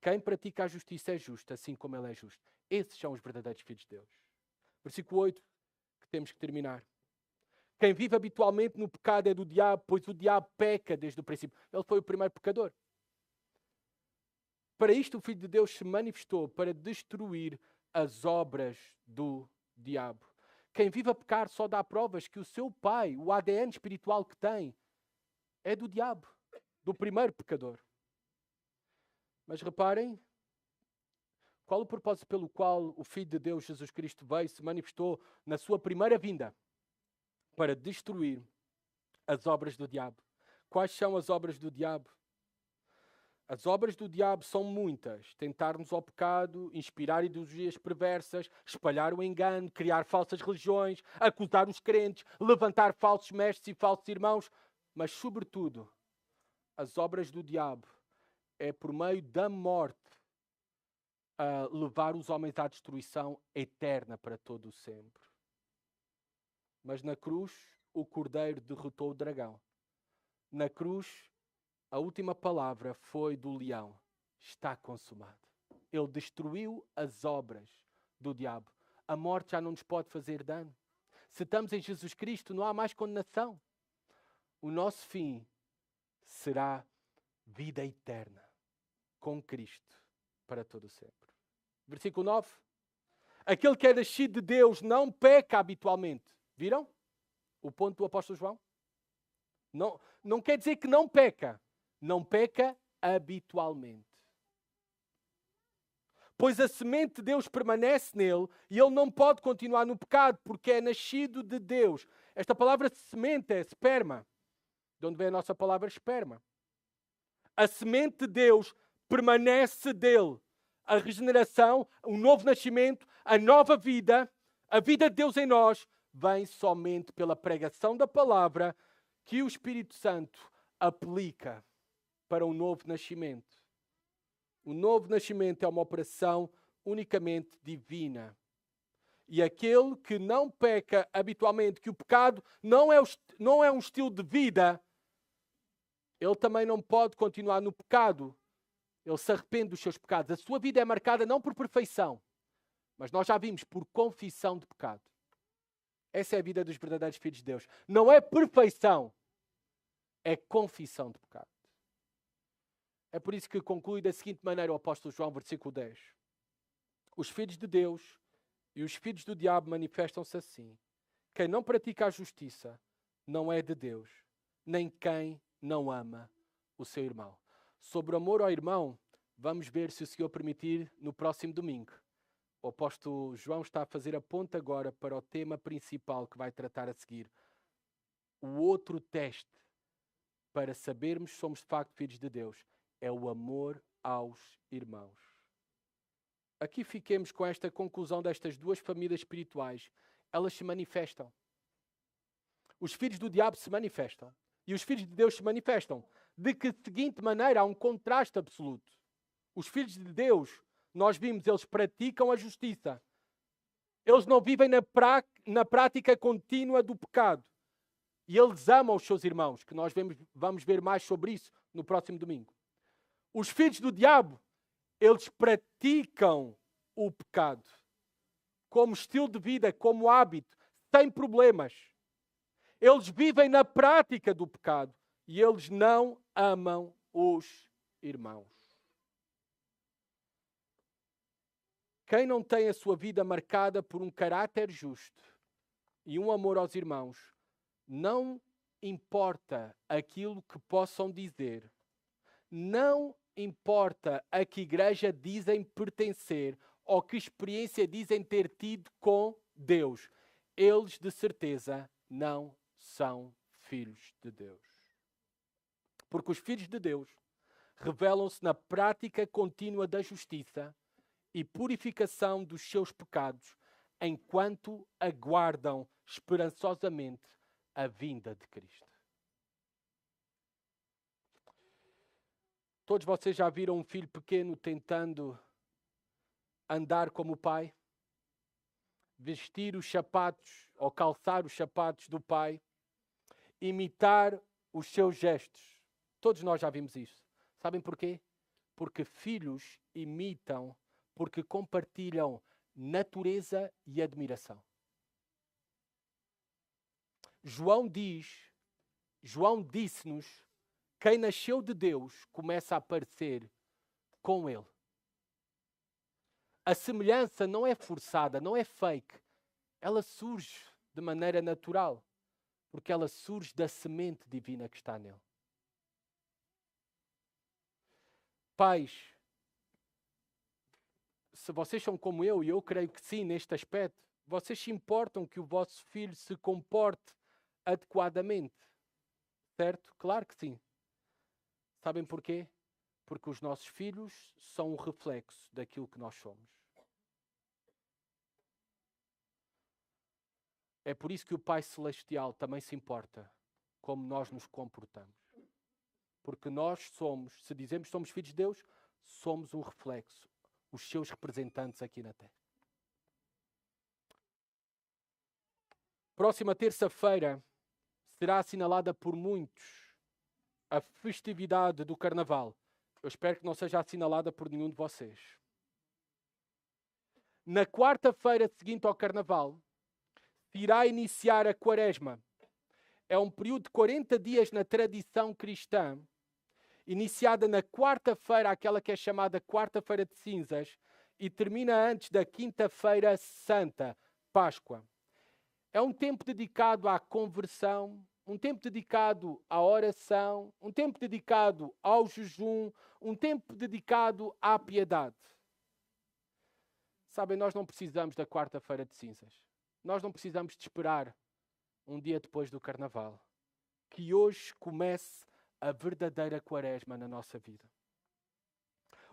Quem pratica a justiça é justo, assim como ele é justo. Esses são os verdadeiros filhos de Deus. Versículo 8, que temos que terminar. Quem vive habitualmente no pecado é do diabo, pois o diabo peca desde o princípio. Ele foi o primeiro pecador. Para isto o Filho de Deus se manifestou, para destruir as obras do diabo. Quem vive a pecar só dá provas que o seu pai, o ADN espiritual que tem, é do diabo, do primeiro pecador. Mas reparem, qual o propósito pelo qual o Filho de Deus, Jesus Cristo, veio, se manifestou na sua primeira vinda? Para destruir as obras do diabo. Quais são as obras do diabo? As obras do diabo são muitas. Tentar-nos ao pecado, inspirar ideologias perversas, espalhar o engano, criar falsas religiões, acusar os crentes, levantar falsos mestres e falsos irmãos. Mas, sobretudo, as obras do diabo é por meio da morte a levar os homens à destruição eterna para todo o sempre. Mas na cruz, o Cordeiro derrotou o dragão. Na cruz, a última palavra foi do leão. Está consumado. Ele destruiu as obras do diabo. A morte já não nos pode fazer dano. Se estamos em Jesus Cristo, não há mais condenação. O nosso fim será vida eterna com Cristo para todo o sempre. Versículo 9. Aquele que é nascido de Deus não peca habitualmente. Viram o ponto do apóstolo João? Não quer dizer que não peca. Não peca habitualmente. Pois a semente de Deus permanece nele e ele não pode continuar no pecado porque é nascido de Deus. Esta palavra semente é esperma. De onde vem a nossa palavra esperma? A semente de Deus permanece dele. A regeneração, o novo nascimento, a nova vida, a vida de Deus em nós, vem somente pela pregação da palavra que o Espírito Santo aplica para um novo nascimento. O novo nascimento é uma operação unicamente divina. E aquele que não peca habitualmente, que o pecado não é um estilo de vida, ele também não pode continuar no pecado. Ele se arrepende dos seus pecados. A sua vida é marcada não por perfeição, mas nós já vimos, por confissão de pecado. Essa é a vida dos verdadeiros filhos de Deus. Não é perfeição, é confissão de pecado. É por isso que conclui da seguinte maneira o apóstolo João, versículo 10. Os filhos de Deus e os filhos do diabo manifestam-se assim. Quem não pratica a justiça não é de Deus, nem quem não ama o seu irmão. Sobre o amor ao irmão, vamos ver, se o Senhor permitir, no próximo domingo. O apóstolo João está a fazer a ponte agora para o tema principal que vai tratar a seguir. O outro teste para sabermos se somos de facto filhos de Deus é o amor aos irmãos. Aqui fiquemos com esta conclusão destas duas famílias espirituais. Elas se manifestam. Os filhos do diabo se manifestam. E os filhos de Deus se manifestam. De que seguinte maneira há um contraste absoluto. Os filhos de Deus, nós vimos, eles praticam a justiça. Eles não vivem na prática contínua do pecado. E eles amam os seus irmãos, que nós vamos ver mais sobre isso no próximo domingo. Os filhos do diabo, eles praticam o pecado como estilo de vida, como hábito, sem problemas. Eles vivem na prática do pecado e eles não amam os irmãos. Quem não tem a sua vida marcada por um caráter justo e um amor aos irmãos, não importa aquilo que possam dizer, não importa a que igreja dizem pertencer ou que experiência dizem ter tido com Deus, eles de certeza não são filhos de Deus. Porque os filhos de Deus revelam-se na prática contínua da justiça e purificação dos seus pecados, enquanto aguardam esperançosamente a vinda de Cristo. Todos vocês já viram um filho pequeno tentando andar como o pai? Vestir os sapatos ou calçar os sapatos do pai? Imitar os seus gestos? Todos nós já vimos isso. Sabem porquê? Porque filhos imitam, porque compartilham natureza e admiração. João disse-nos, quem nasceu de Deus começa a parecer com Ele. A semelhança não é forçada, não é fake. Ela surge de maneira natural, porque ela surge da semente divina que está nele. Pais, se vocês são como eu, e eu creio que sim neste aspecto, vocês se importam que o vosso filho se comporte adequadamente, certo? Claro que sim. Sabem porquê? Porque os nossos filhos são um reflexo daquilo que nós somos. É por isso que o Pai Celestial também se importa como nós nos comportamos. Porque nós somos, se dizemos que somos filhos de Deus, somos um reflexo, os seus representantes aqui na Terra. Próxima terça-feira será assinalada por muitos a festividade do Carnaval. Eu espero que não seja assinalada por nenhum de vocês. Na quarta-feira seguinte ao Carnaval, se irá iniciar a Quaresma. É um período de 40 dias na tradição cristã, iniciada na quarta-feira, aquela que é chamada Quarta-feira de Cinzas, e termina antes da Quinta-feira Santa, Páscoa. É um tempo dedicado à conversão, um tempo dedicado à oração, um tempo dedicado ao jejum, um tempo dedicado à piedade. Sabem, nós não precisamos da Quarta-feira de Cinzas. Nós não precisamos de esperar um dia depois do Carnaval. Que hoje comece a verdadeira Quaresma na nossa vida.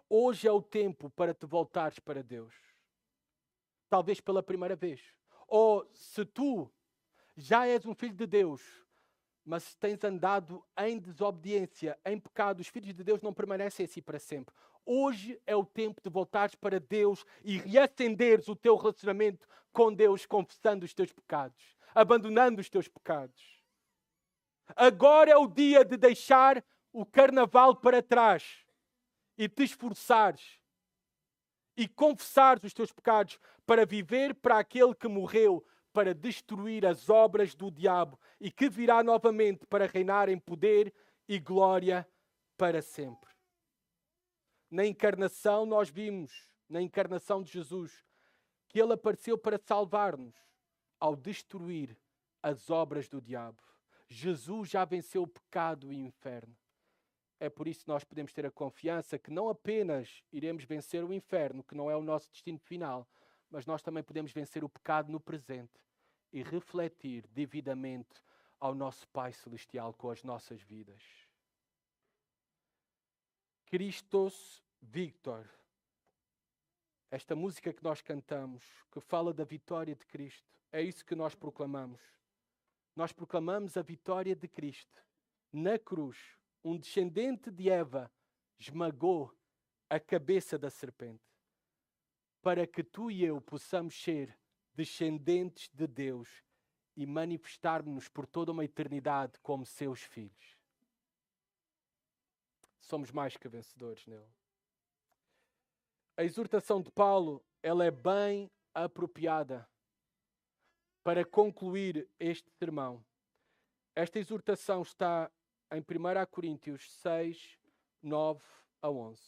Hoje é o tempo para te voltares para Deus. Talvez pela primeira vez. Ou se tu já és um filho de Deus, Mas se tens andado em desobediência, em pecado, os filhos de Deus não permanecem assim para sempre. Hoje é o tempo de voltares para Deus e reacenderes o teu relacionamento com Deus, confessando os teus pecados, abandonando os teus pecados. Agora é o dia de deixar o carnaval para trás e te esforçares e confessares os teus pecados para viver para aquele que morreu para destruir as obras do diabo e que virá novamente para reinar em poder e glória para sempre. Na encarnação nós vimos, na encarnação de Jesus, que ele apareceu para salvar-nos ao destruir as obras do diabo. Jesus já venceu o pecado e o inferno. É por isso que nós podemos ter a confiança que não apenas iremos vencer o inferno, que não é o nosso destino final, mas nós também podemos vencer o pecado no presente e refletir devidamente ao nosso Pai Celestial com as nossas vidas. Christos Victor. Esta música que nós cantamos, que fala da vitória de Cristo, é isso que nós proclamamos. Nós proclamamos a vitória de Cristo. Na cruz, um descendente de Eva esmagou a cabeça da serpente, para que tu e eu possamos ser descendentes de Deus e manifestarmos-nos por toda uma eternidade como seus filhos. Somos mais que vencedores nele. A exortação de Paulo, ela é bem apropriada para concluir este sermão. Esta exortação está em 1 Coríntios 6, 9 a 11.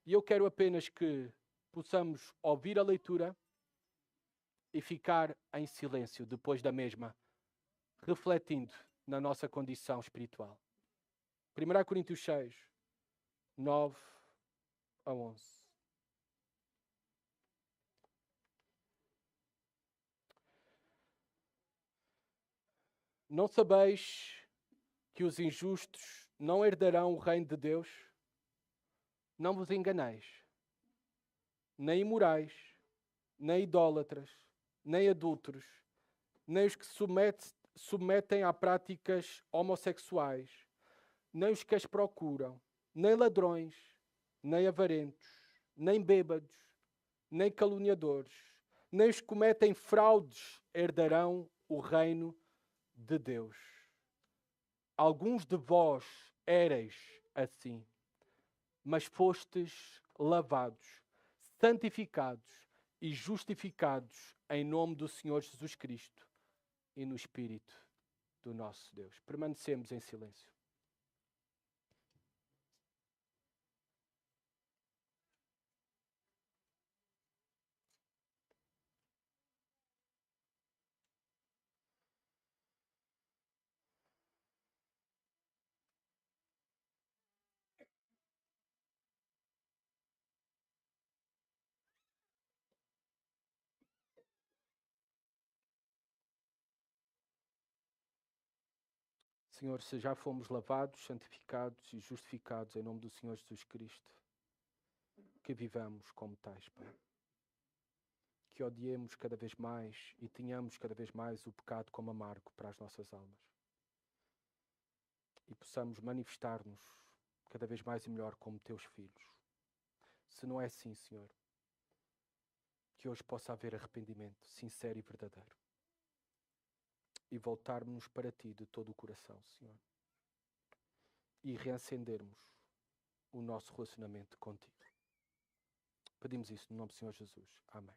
E eu quero apenas que possamos ouvir a leitura e ficar em silêncio depois da mesma, refletindo na nossa condição espiritual. 1 Coríntios 6, 9 a 11. Não sabeis que os injustos não herdarão o reino de Deus? Não vos enganeis. Nem imorais, nem idólatras, nem adúlteros, nem os que submetem a práticas homossexuais, nem os que as procuram, nem ladrões, nem avarentos, nem bêbados, nem caluniadores, nem os que cometem fraudes herdarão o reino de Deus. Alguns de vós éreis assim, mas fostes lavados, santificados e justificados em nome do Senhor Jesus Cristo e no Espírito do nosso Deus. Permanecemos em silêncio. Senhor, se já fomos lavados, santificados e justificados em nome do Senhor Jesus Cristo, que vivamos como tais, Pai. Que odiemos cada vez mais e tenhamos cada vez mais o pecado como amargo para as nossas almas. E possamos manifestar-nos cada vez mais e melhor como teus filhos. Se não é assim, Senhor, que hoje possa haver arrependimento sincero e verdadeiro. E voltarmos para Ti de todo o coração, Senhor. E reacendermos o nosso relacionamento contigo. Pedimos isso no nome do Senhor Jesus. Amém.